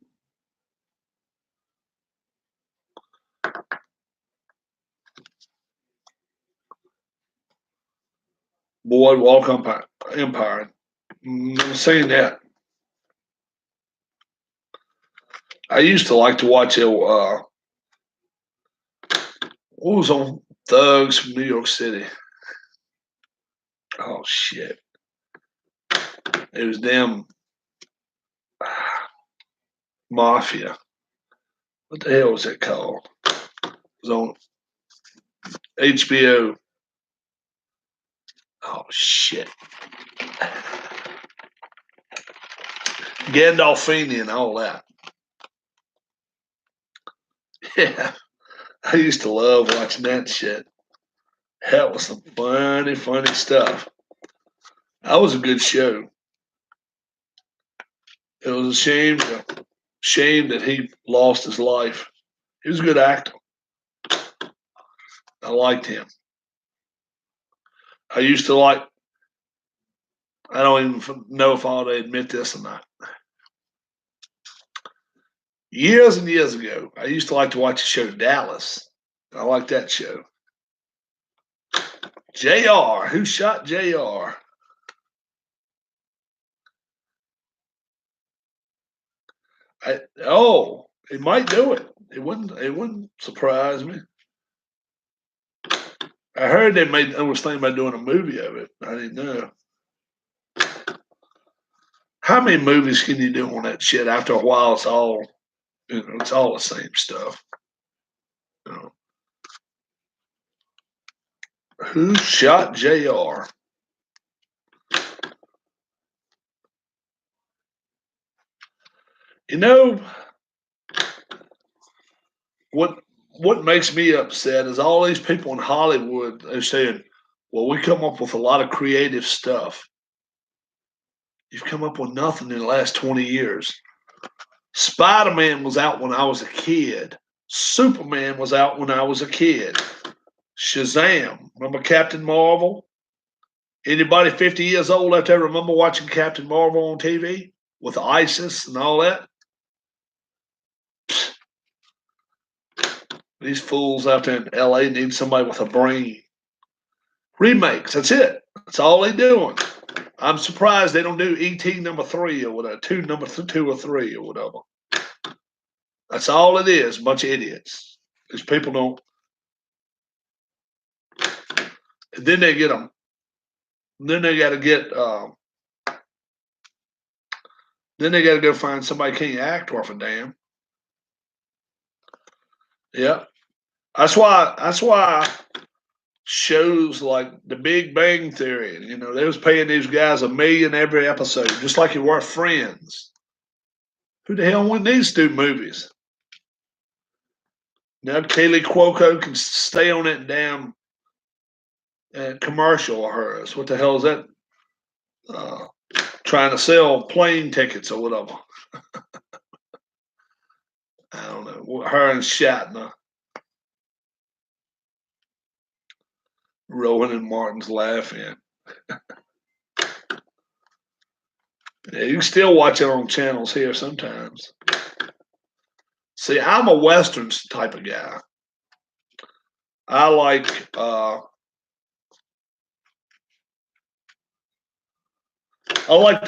Boardwalk Empire. I'm saying that. I used to like to watch it. What was on Thugs from New York City? Oh shit! It was damn Mafia. What the hell was it called? It was on HBO. Oh shit! Gandolfini and all that. Yeah, I used to love watching that shit. That was some funny, funny stuff. That was a good show. It was shame that he lost his life. He was a good actor. I liked him. I used to like. I don't even know if I ought to admit this or not. Years and years ago, I used to like to watch the show Dallas. I like that show. JR, who shot JR? It might do it. It wouldn't surprise me. I heard I was thinking about doing a movie of it. I didn't know. How many movies can you do on that shit? After a while, it's all the same stuff. You know. Who shot JR? You know what? What makes me upset is all these people in Hollywood. They're saying, "Well, we come up with a lot of creative stuff." You've come up with nothing in the last 20 years. Spider Man was out when I was a kid. Superman was out when I was a kid. Shazam. Remember Captain Marvel? Anybody 50 years old out there remember watching Captain Marvel on TV with ISIS and all that? These fools out there in LA need somebody with a brain. Remakes, that's it. That's all they doing. I'm surprised they don't do ET number 3 or whatever, number 2 or 3 or whatever. That's all it is, a bunch of idiots. These people don't. And then they get them. Then they got to get Then they got to go find somebody can't act worth a damn. Yeah, that's why shows like The Big Bang Theory, they was paying these guys $1 million every episode, just like it were Friends. Who the hell went these two movies? Now Kaylee Cuoco can stay on that damn commercial of hers. What the hell is that? Uh, Trying to sell plane tickets or whatever. I don't know. Her and Shatner. Rowan and Martin's laughing. Yeah, you can still watch it on channels here sometimes. See, I'm a westerns type of guy. I like the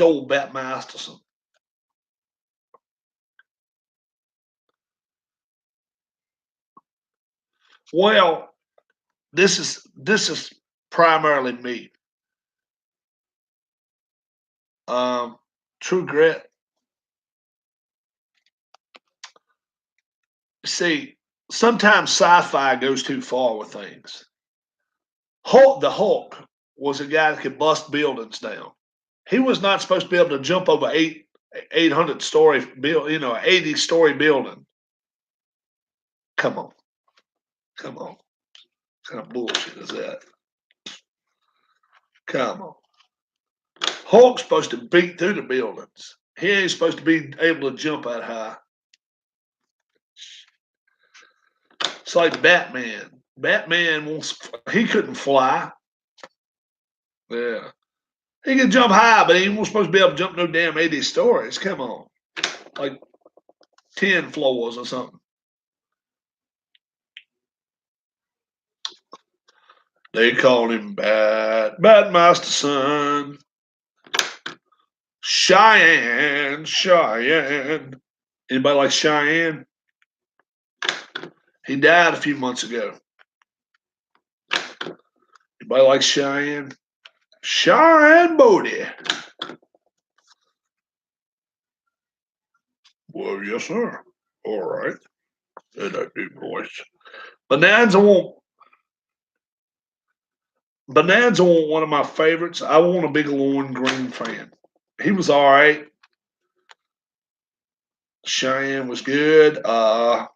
old Bat Masterson. Well, this is primarily me. True Grit. See, sometimes sci-fi goes too far with things. The Hulk was a guy that could bust buildings down. He was not supposed to be able to jump over 800-story build, 80-story building. Come on, come on, what kind of bullshit is that? Come on. Hulk's supposed to beat through the buildings. He ain't supposed to be able to jump that high. It's like Batman. He couldn't fly. Yeah. He could jump high, but he wasn't supposed to be able to jump no damn 80 stories. Come on. Like 10 floors or something. They called him Bat Masterson. Cheyenne. Anybody like Cheyenne? He died a few months ago. Anybody like Cheyenne? Cheyenne Bodie. Well, yes, sir. All right. In that deep voice. Bonanza won't one of my favorites. I want a big Lorne Green fan. He was all right. Cheyenne was good. How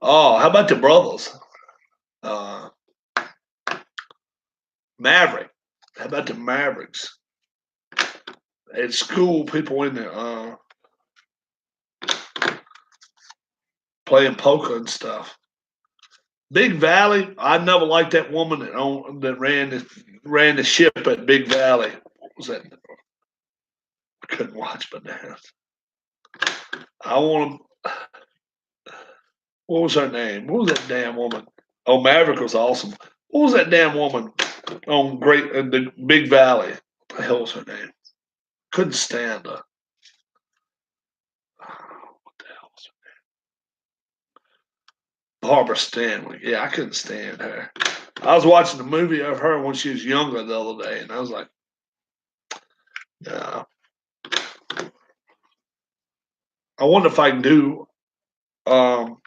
about the brothers? Maverick. How about the Mavericks? At school, people in there playing poker and stuff. Big Valley. I never liked that woman that ran the ship at Big Valley. What was that? I couldn't watch Bananas. I want to. What was her name? What was that damn woman? Oh, Maverick was awesome. What was that damn woman on the Big Valley? What the hell was her name? Couldn't stand her. What the hell was her name? Barbara Stanwyck. Yeah, I couldn't stand her. I was watching the movie of her when she was younger the other day, and I was like, yeah. I wonder if I can do. I'm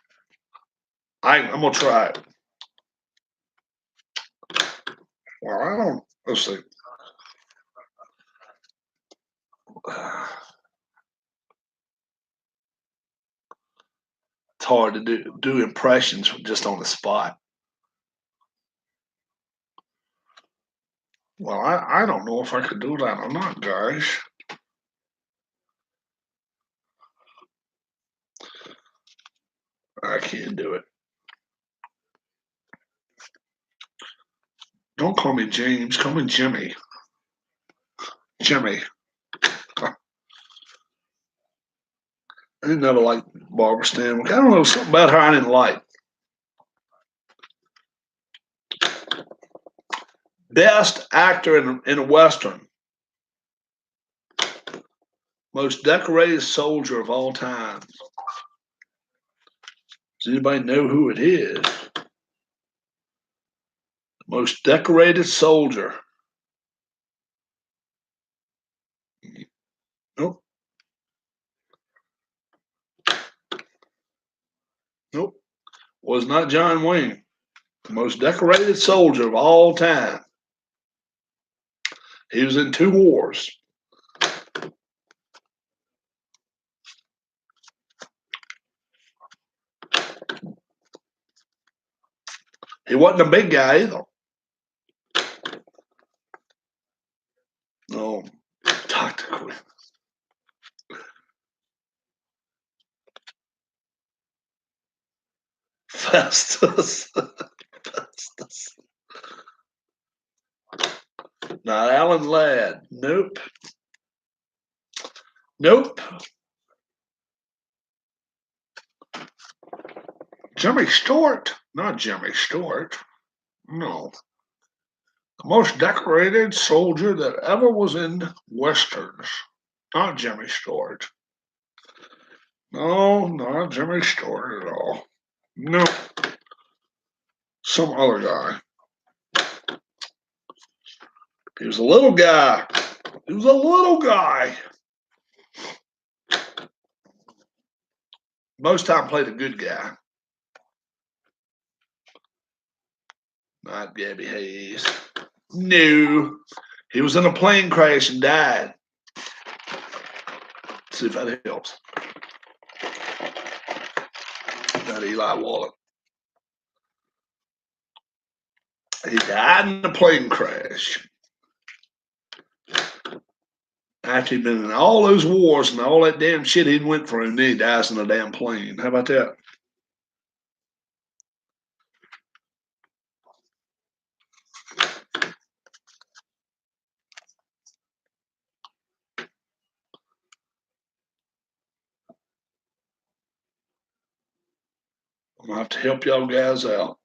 gonna try it. Well, I don't. Let's see. It's hard to do impressions just on the spot. Well, I don't know if I could do that or not, guys. I can't do it. Don't call me James. Call me Jimmy. Jimmy. I didn't never like Barbara Stanwyck. I don't know, something about her I didn't like. Best actor in a Western. Most decorated soldier of all time. Does anybody know who it is? Most decorated soldier. was not John Wayne, the most decorated soldier of all time. He was in 2 wars. He wasn't a big guy either. No, Dr. Quinn. Festus. Festus. Not Alan Ladd. Nope. Nope. Jimmy Stewart. Not Jimmy Stewart. No. The most decorated soldier that ever was in Westerns. Not Jimmy Stewart. No, not Jimmy Stewart at all. No. Some other guy. He was a little guy. He was a little guy. Most time played a good guy. Not Gabby Hayes. No. He was in a plane crash and died. Let's see if that helps. Not Eli Wallach. He died in a plane crash. After he'd been in all those wars and all that damn shit he'd went through, and then he dies in a damn plane. How about that? I'm going to have to help y'all guys out.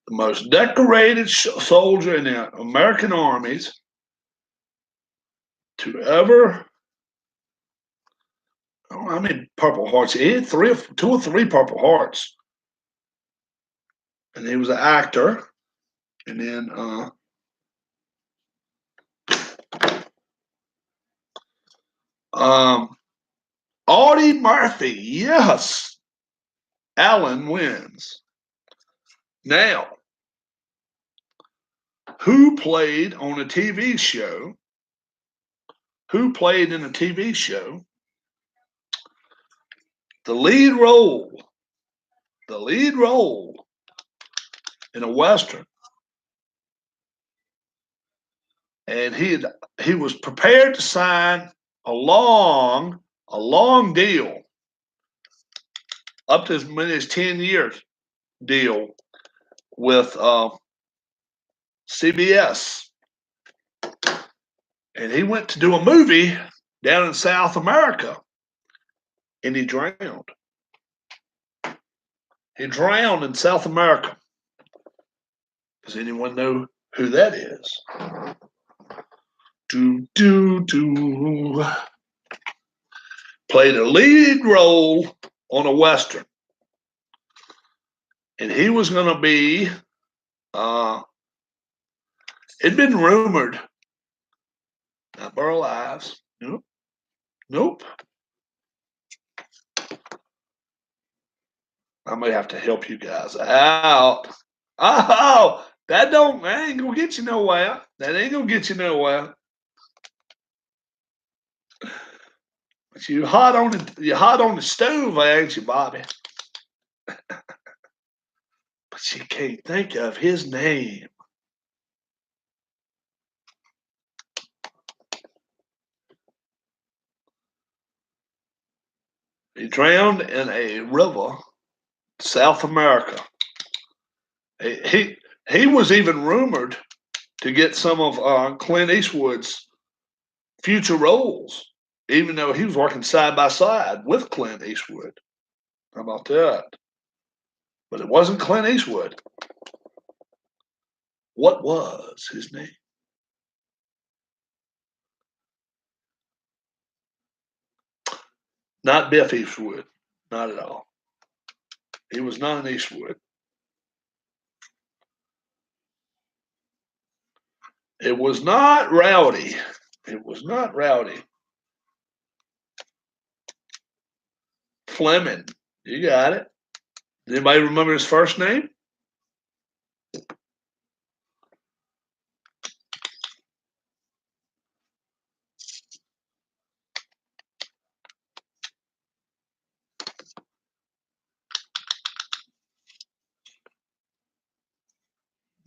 The most decorated soldier in the American armies to ever, I don't know how many Purple Hearts. He had 2 or 3 Purple Hearts. And he was an actor. And then Audie Murphy. Yes. Alan wins. Now, who played on a TV show? Who played in a TV show the lead role in a Western? And he was prepared to sign a long deal, up to as many as 10 years deal with CBS. And he went to do a movie down in South America, and he drowned. He drowned in South America. Does anyone know who that is? Played a lead role on a Western. And he was going to be, it'd been rumored, not Burl Ives. Nope. I may have to help you guys out. Oh, that ain't gonna get you nowhere. That ain't gonna get you nowhere. But you're hot on the stove, ain't you, Bobby? But she can't think of his name. He drowned in a river, South America. He was even rumored to get some of Clint Eastwood's future roles, even though he was working side by side with Clint Eastwood. How about that? But it wasn't Clint Eastwood. What was his name? Not Biff Eastwood. Not at all. He was not an Eastwood. It was not Rowdy. It was not Rowdy. Fleming. You got it. Anybody remember his first name?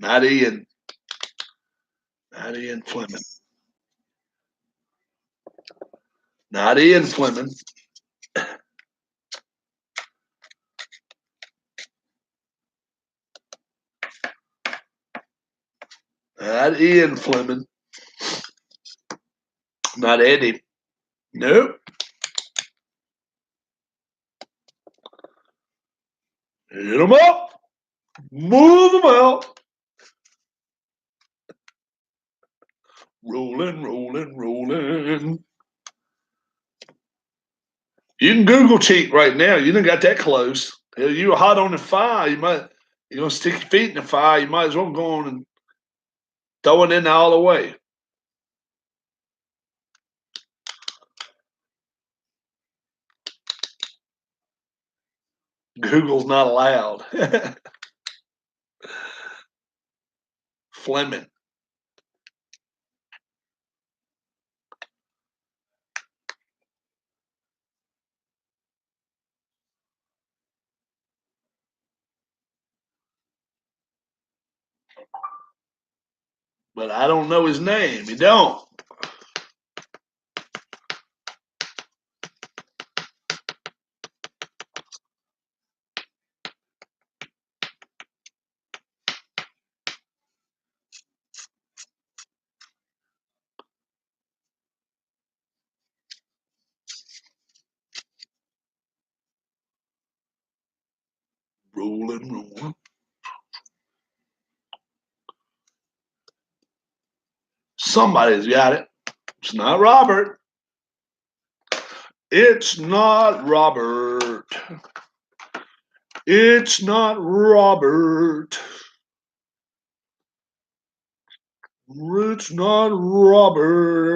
Not Ian. Not Ian Fleming. Not Ian Fleming. Not Ian Fleming. Not Eddie. Nope. Hit them up. Move them out. Rolling, rolling, rolling. You can Google cheat right now. You done got that close. You were hot on the fire. You're gonna stick your feet in the fire. You might as well go on and throw it in all the way. Google's not allowed. Fleming. But I don't know his name. You don't. Rolling, rolling. Somebody's got it. It's not Robert. It's not Robert. It's not Robert. It's not Robert.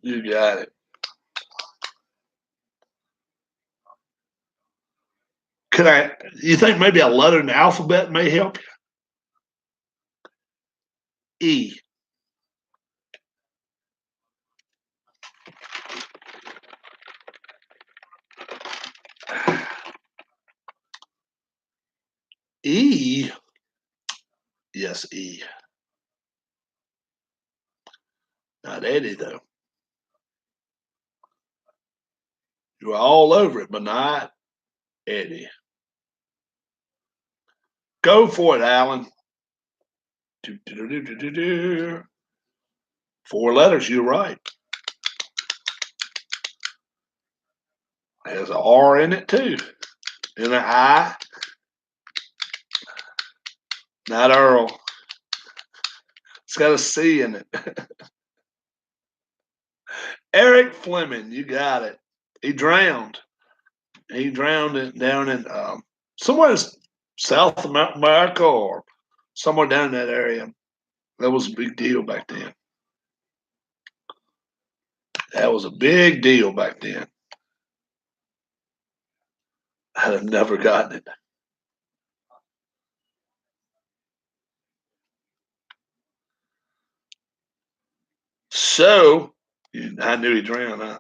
You got it. You think maybe a letter in the alphabet may help you? E. E. Yes, E. Not Eddie, though. You were all over it, but not Eddie. Go for it, Alan. 4 letters, you're right. It has an R in it, too. And an I. Not Earl. It's got a C in it. Eric Fleming, you got it. He drowned. He drowned it down in somewhere in South America or somewhere down in that area. That was a big deal back then. That was a big deal back then. I'd have never gotten it. So, I knew he drowned.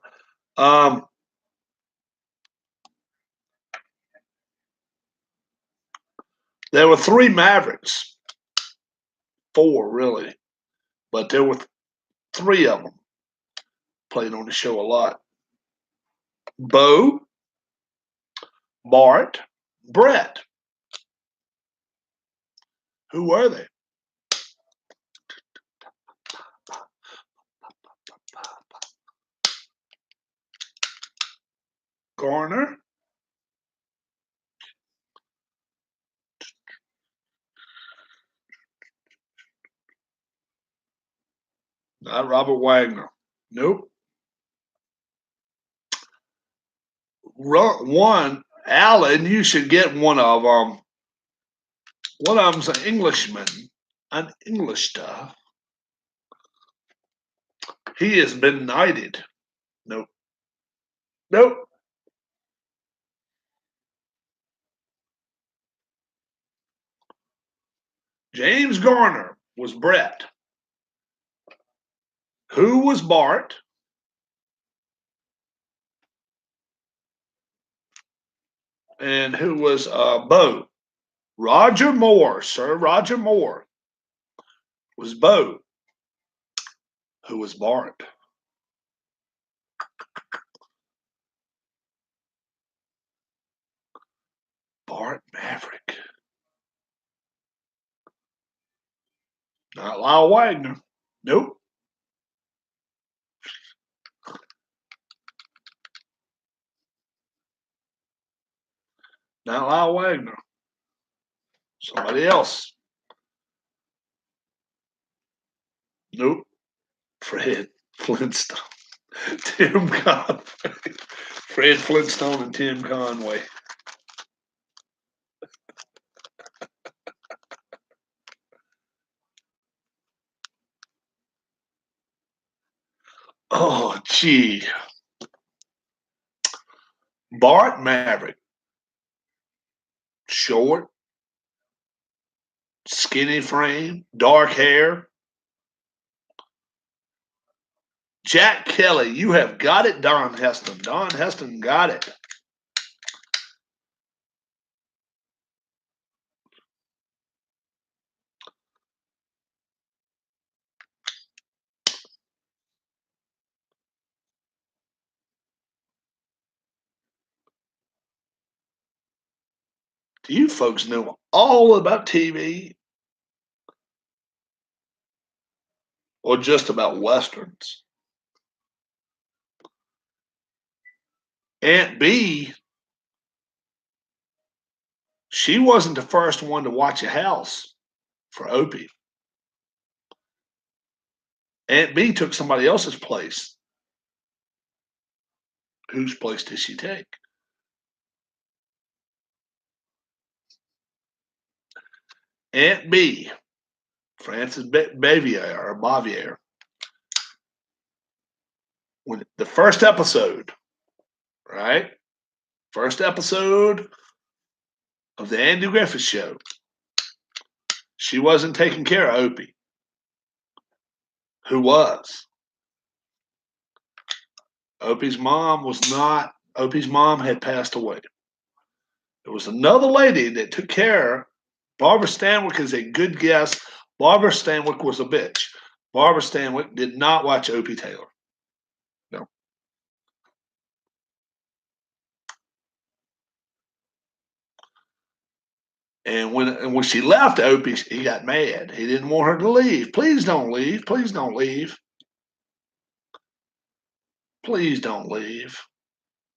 Huh? There were 3 Mavericks, 4 really, but there were 3 of them played on the show a lot. Bo, Bart, Brett. Who were they? Garner. Not Robert Wagner. Nope. One, Alan, you should get one of them. One of them's an Englishman, an English stuff. He has been knighted. Nope. Nope. James Garner was Brett. Who was Bart? And who was Bo? Roger Moore, Sir Roger Moore was Bo. Who was Bart? Bart Maverick. Not Lyle Wagner. Nope. Not Lyle Wagner. Somebody else. Nope. Fred Flintstone. Tim Conway. Fred Flintstone and Tim Conway. Oh, gee. Bart Maverick. Short, skinny frame, dark hair. Jack Kelly, you have got it, Don Heston. Don Heston got it. Do you folks know all about TV or just about Westerns? Aunt B, she wasn't the first one to watch a house for Opie. Aunt B took somebody else's place. Whose place did she take? Aunt B, Frances Bavier or Bavier. When the first episode, right? First episode of the Andy Griffith Show. She wasn't taking care of Opie. Who was? Opie's mom was not. Opie's mom had passed away. There was another lady that took care. Barbara Stanwyck is a good guess. Barbara Stanwyck was a bitch. Barbara Stanwyck did not watch Opie Taylor. No. And when she left Opie, he got mad. He didn't want her to leave. Please don't leave. Please don't leave. Please don't leave.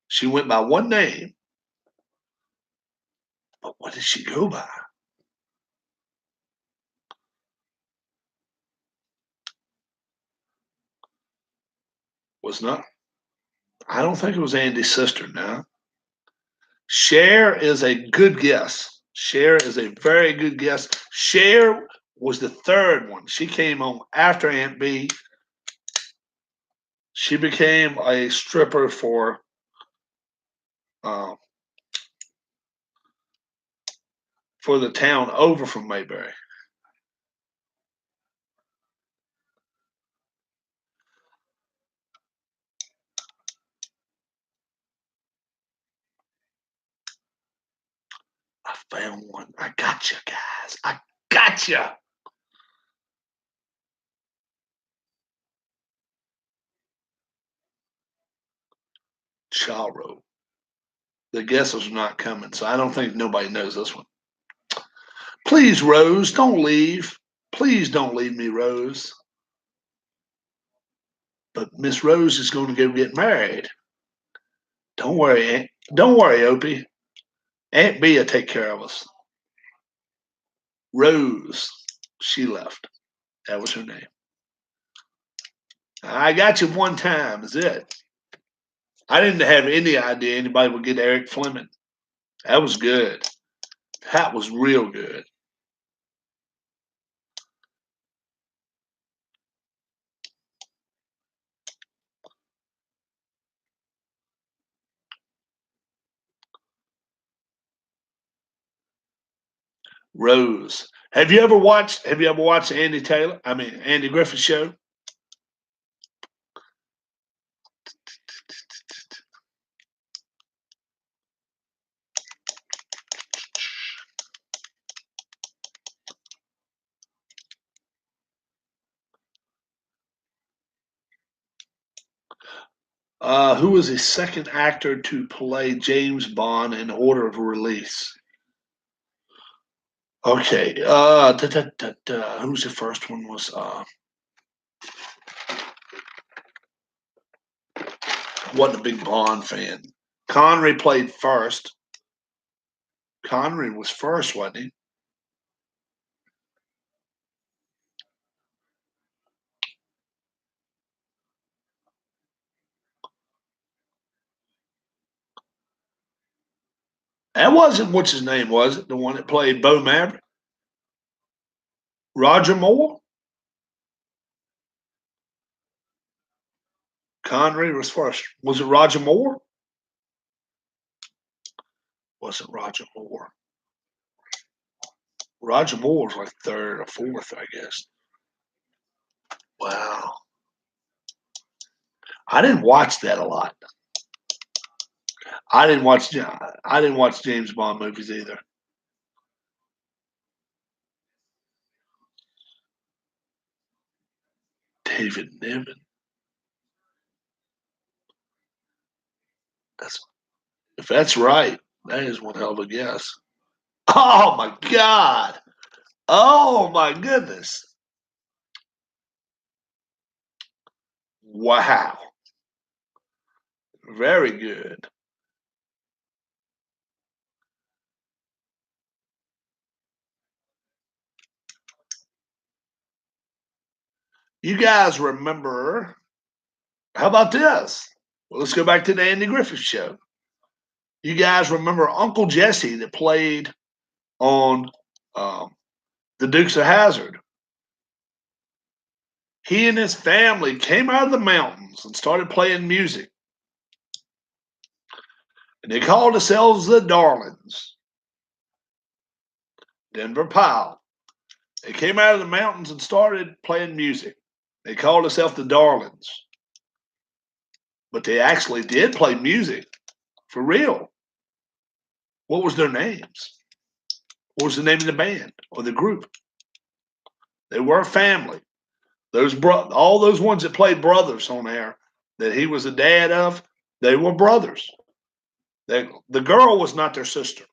She went by one name. But what did she go by? Was not. I don't think it was Andy's sister now. Cher is a good guess. Cher is a very good guess. Cher was the third one. She came on after Aunt B. She became a stripper uh, for the town over from Mayberry. I found one. I got you guys. I got you. Charo. The guesses are not coming, so I don't think nobody knows this one. Please, Rose, don't leave. Please don't leave me, Rose. But Miss Rose is going to go get married. Don't worry, don't worry, Opie. Aunt B will take care of us. Rose, she left. That was her name. I got you one time, is it? I didn't have any idea anybody would get Eric Fleming. That was good. That was real good. Rose. Have you ever watched Andy Griffith show? Who was the second actor to play James Bond in order of release? Okay. Who's the first one was wasn't a big Bond fan. Connery played first. Connery was first, wasn't he? That wasn't what's his name, was it? The one that played Bo Maverick? Roger Moore? Connery was first. Was it Roger Moore? Was it Roger Moore? Roger Moore was like third or fourth, I guess. Wow. I didn't watch that a lot. I didn't watch James Bond movies either. David Niven. That's if that's right, that is one hell of a guess. Oh my god. Oh my goodness. Wow. Very good. You guys remember how about this? Well, let's go back to the Andy Griffith show. You guys remember Uncle Jesse that played on um, the Dukes of Hazzard? He and his family came out of the mountains and started playing music. And they called themselves the Darlings. Denver Powell. They came out of the mountains and started playing music. They called themselves the Darlings. But they actually did play music for real. What was their names? What was the name of the band or the group? They were a family. All those ones that played brothers on there that he was the dad of, they were brothers. The girl was not their sister,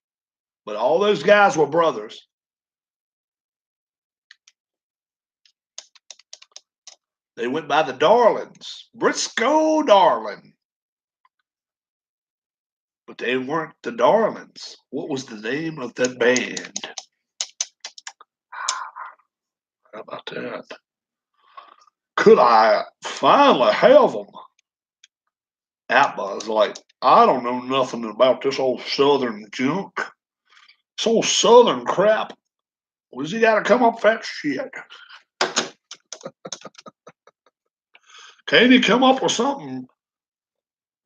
but all those guys were brothers. They went by the Darlings, Briscoe Darling, but they weren't the Darlings. What was the name of that band? How about that? Could I finally have them? Atla's like, I don't know nothing about this old Southern junk. This old Southern crap. Where's he got to come up with that shit? Can't he come up with something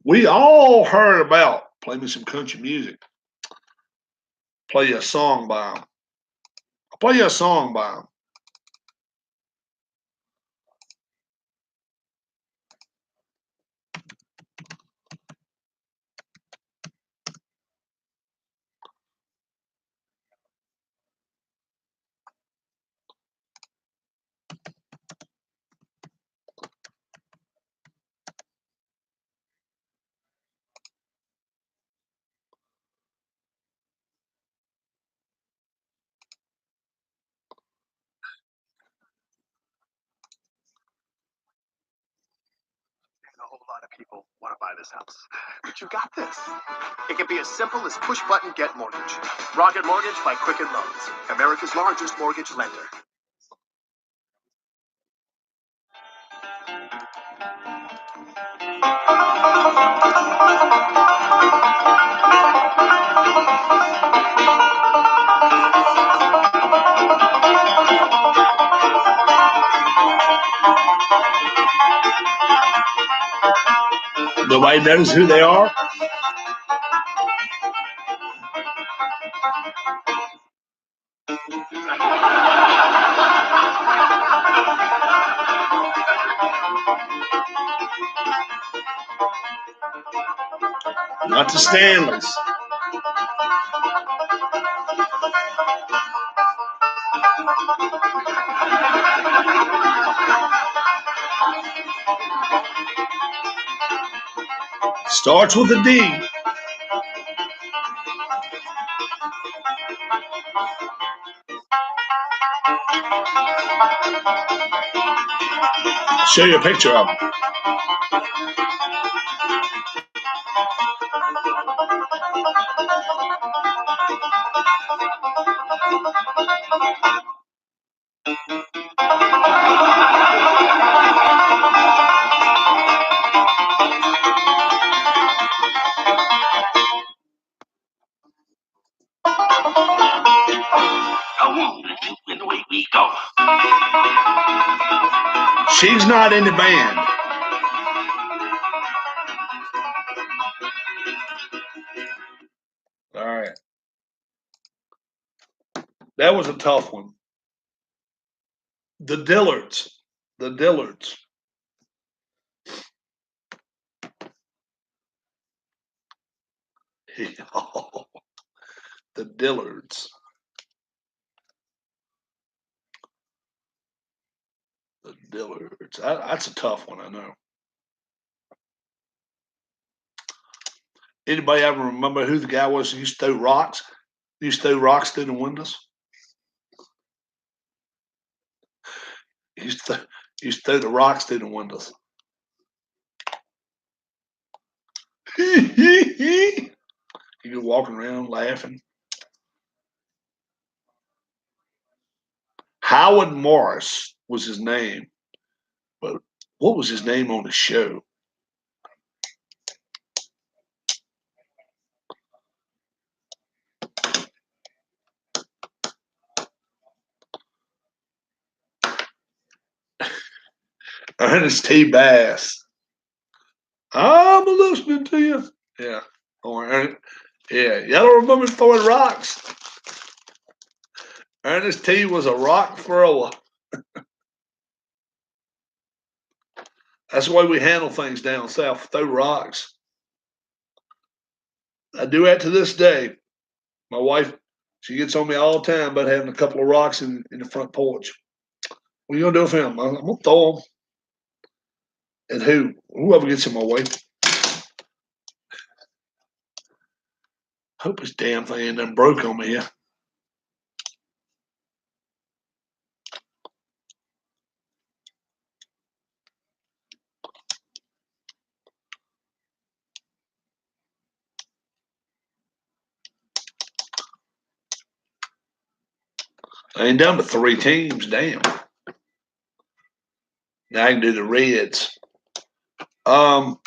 we all heard about? Play me some country music. Play you a song by him. I'll play you a song by him. A whole lot of people want to buy this house. But you got this. It can be as simple as push button get mortgage. Rocket Mortgage by Quicken Loans, America's largest mortgage lender. Nobody knows who they are? Not the Stanleys. Starts with a D. I'll show you a picture of him. She's not in the band. All right. That was a tough one. The Dillards. The Dillards. The Dillards. The Dillards. That's a tough one, I know. Anybody ever remember who the guy was who used to throw rocks? He used to throw rocks through the windows. He used to throw the rocks through the windows. He was walking around laughing. Howard Morris was his name, but what was his name on the show? Ernest T. Bass. I'm listening to you. Yeah. Yeah. Y'all don't remember throwing rocks? Ernest T. was a rock thrower. That's the way we handle things down south. Throw rocks. I do that to this day. My wife, she gets on me all the time about having a couple of rocks in the front porch. What are you gonna do with him? I'm gonna throw them. And whoever gets in my way. Hope this damn thing done broke on me here. I ain't down to 3 teams. Damn. Now I can do the Reds. No.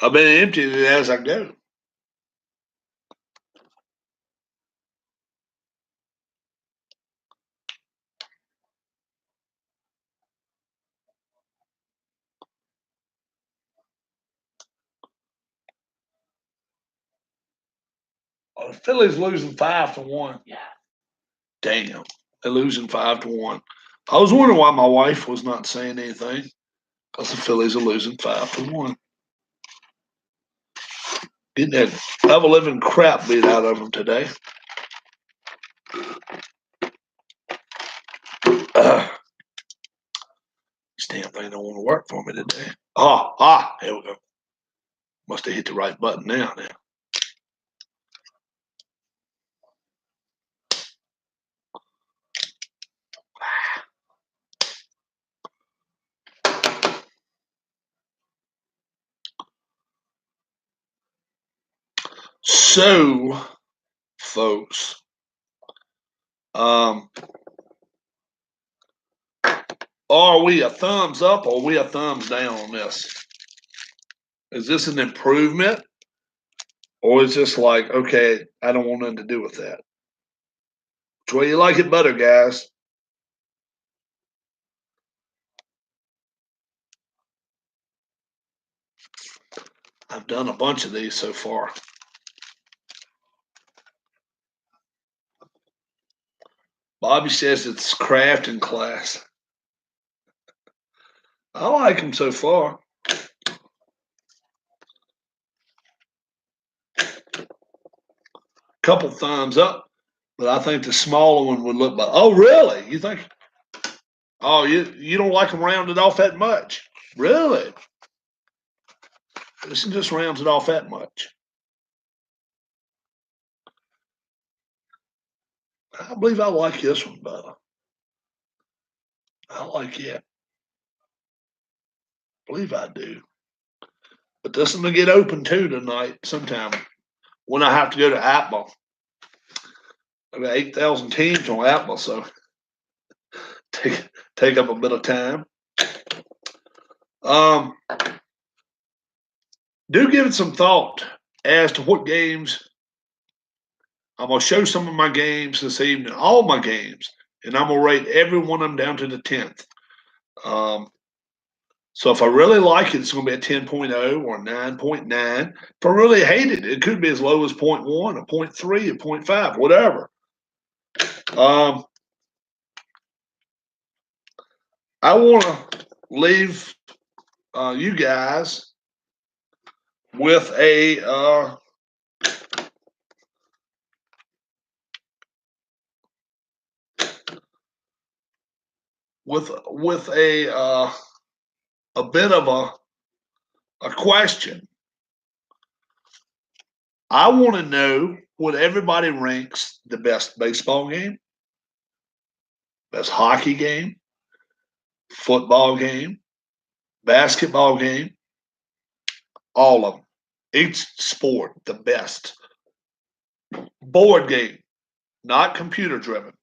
I've been emptying it as I go. The Phillies losing 5-1. Yeah. Damn. They're losing 5-1. I was wondering why my wife was not saying anything. Because the Phillies are losing 5-1. Getting that ever-living crap beat out of them today. This damn thing don't want to work for me today. Here we go. Must have hit the right button now. So, folks, are we a thumbs up or are we a thumbs down on this? Is this an improvement? Or is this like, okay, I don't want nothing to do with that? It's where you like it better, guys. I've done a bunch of these so far. Bobby says it's crafting class. I like them so far. Couple thumbs up, but I think the smaller one would look better. Oh, really? You think? Oh, you don't like them rounded off that much? Really? This just rounds it off that much. I believe I like this one better. I like it. I believe I do. But this one will get open too tonight sometime when I have to go to Apple. I've got 8,000 teams on Apple, so take up a bit of time. Do give it some thought as to what games. I'm gonna show some of my games this evening, all my games, and I'm gonna rate every one of them down to the 10th. So if I really like it, it's gonna be a 10.0 or a 9.9. If I really hate it, it could be as low as 0.1, a 0.3, a 0.5, whatever. I want to leave you guys with a with a bit of a question. I want to know what everybody ranks the best baseball game, best hockey game, football game, basketball game, all of them. Each sport, the best. Board game, not computer driven.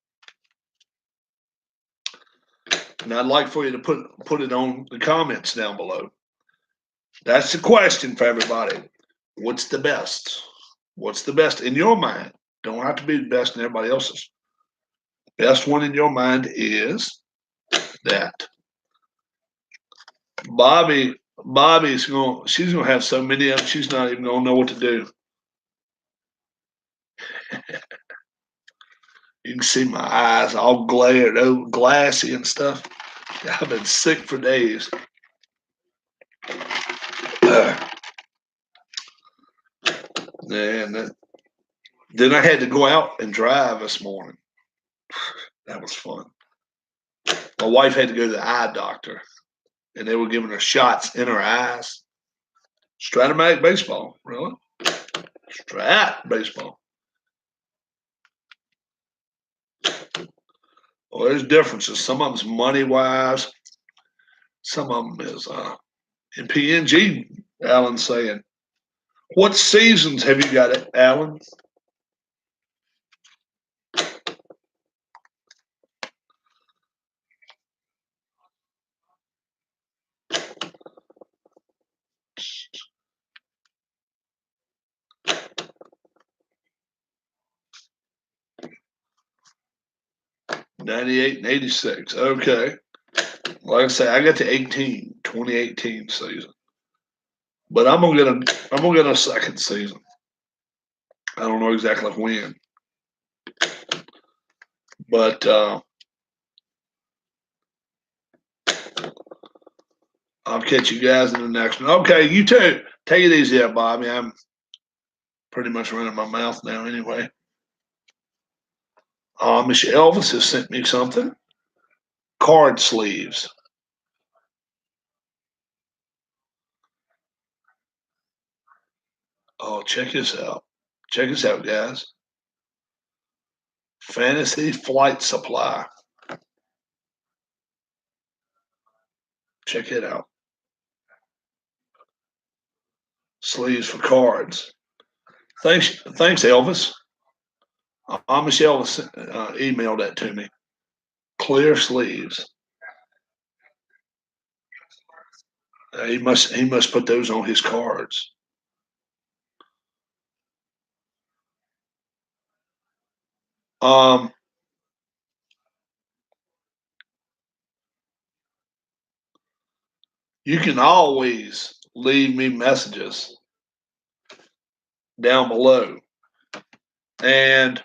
And I'd like for you to put it on the comments down below. That's the question for everybody. What's the best? What's the best in your mind? Don't have to be the best in everybody else's. Best one in your mind is that. Bobby's she's gonna have so many of them, she's not even gonna know what to do. You can see my eyes all glared, glassy and stuff. I've been sick for days. And then I had to go out and drive this morning. That was fun. My wife had to go to the eye doctor, and they were giving her shots in her eyes. Stratomatic baseball, really? Strat baseball. Well, there's differences. Some of them's money wise. Some of them is in PNG. Alan's saying, "What seasons have you got it, Alan?" '98 and '86. Okay. Like I say, I got to 2018 season. But I'm gonna get a second season. I don't know exactly when. But I'll catch you guys in the next one. Okay, you too. Take it easy, Bobby. I'm pretty much running my mouth now anyway. Miss Elvis has sent me something. Card sleeves. Oh, check this out. Check this out, guys. Fantasy Flight Supply. Check it out. Sleeves for cards. Thanks, Elvis. Miss Elvis emailed that to me. Clear sleeves. He must put those on his cards. you can always leave me messages down below, and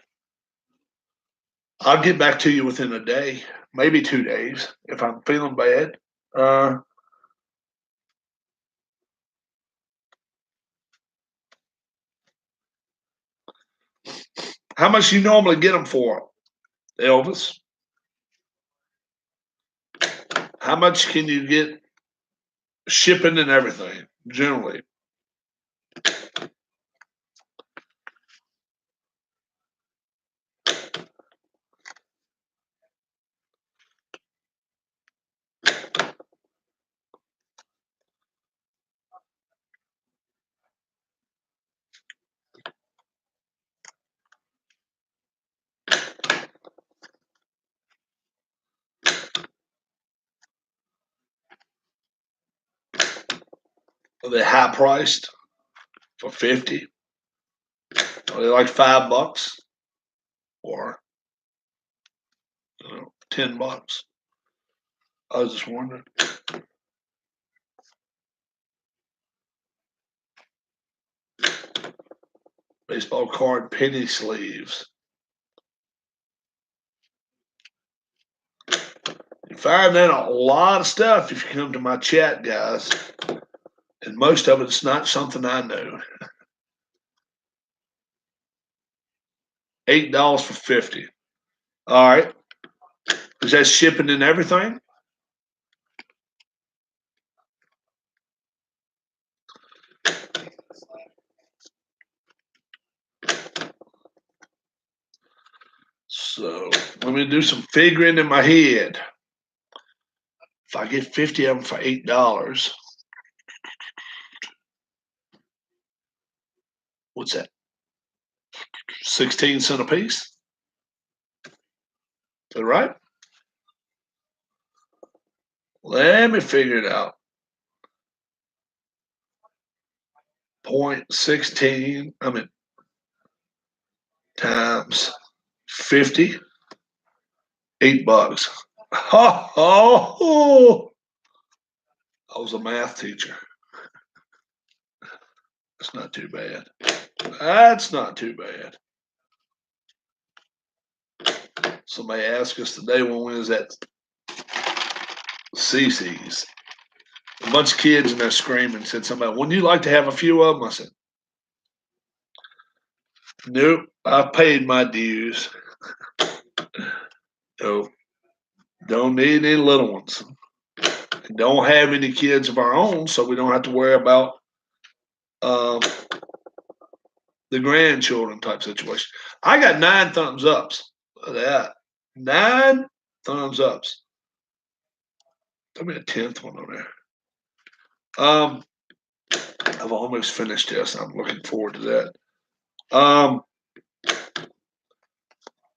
I'll get back to you within a day, maybe 2 days if I'm feeling bad. How much you normally get them for, Elvis? How much can you get shipping and everything generally? Are they high priced for 50? Are they like $5 or $10? I was just wondering. Baseball card penny sleeves. You find out a lot of stuff if you come to my chat, guys. And most of it's not something I know. $8 for 50. All right. Is that shipping and everything? So let me do some figuring in my head. If I get 50 of them for $8, what's that? 16 cents a piece? Is that right? Let me figure it out. 0.16, times 50, $8. Oh, I was a math teacher. That's not too bad. That's not too bad. Somebody asked us today when we was at CC's. A bunch of kids in there screaming, said somebody, wouldn't you like to have a few of them? I said, nope, I paid my dues. No, don't need any little ones. Don't have any kids of our own, so we don't have to worry about the grandchildren type situation. I got 9 thumbs ups. Look at that. 9 thumbs ups. Tell me a 10th one on there. I've almost finished this. I'm looking forward to that.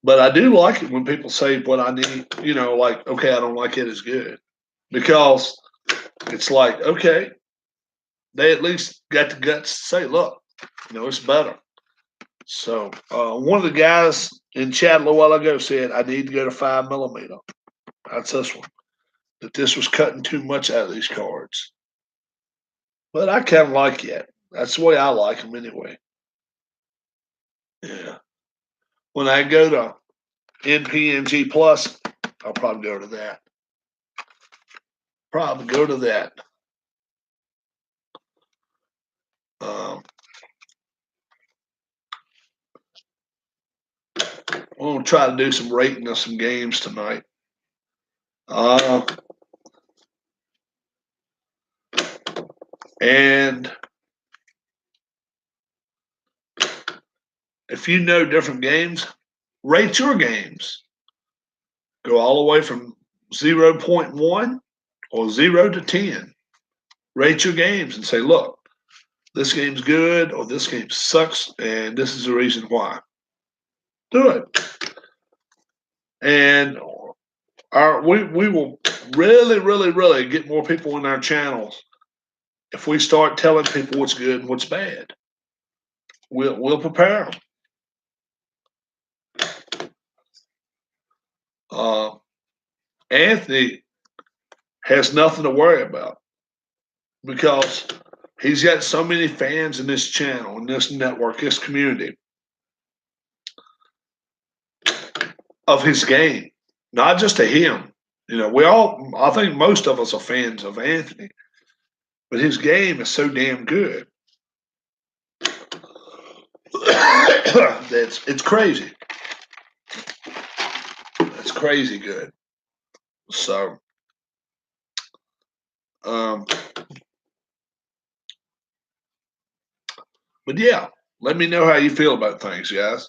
But I do like it when people say what I need, like, okay, I don't like it as good. Because it's like, okay, they at least got the guts to say, look, it's better. So one of the guys in chat a little while ago said, I need to go to 5mm. That's this one. That this was cutting too much out of these cards. But I kind of like it. That's the way I like them anyway. Yeah. When I go to NPNG Plus, I'll probably go to that. Probably go to that. I'm going to try to do some rating of some games tonight. And if you know different games, rate your games. Go all the way from 0.1 or 0 to 10. Rate your games and say, look, this game's good or this game sucks, and this is the reason why. Do it. And we will really, really, really get more people in our channels if we start telling people what's good and what's bad. We'll prepare them. Anthony has nothing to worry about. because he's got so many fans in this channel, in this network, this community of his game, not just to him. You know, I think most of us are fans of Anthony, but his game is so damn good. It's crazy. It's crazy good. So, but yeah, let me know how you feel about things, guys.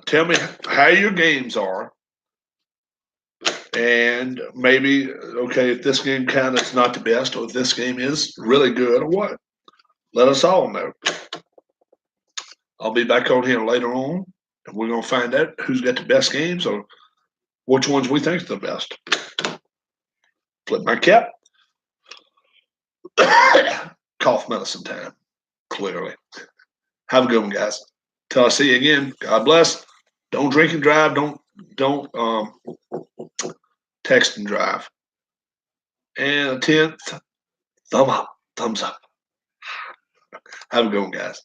Tell me how your games are, and maybe okay if this game kind of is not the best, or if this game is really good, or what. Let us all know. I'll be back on here later on, and we're gonna find out who's got the best games or which ones we think are the best. Flip my cap. Cough medicine time. Clearly. Have a good one, guys. Till I see you again. God bless. Don't drink and drive. Don't text and drive. And a 10th, thumbs up. Have a good one, guys.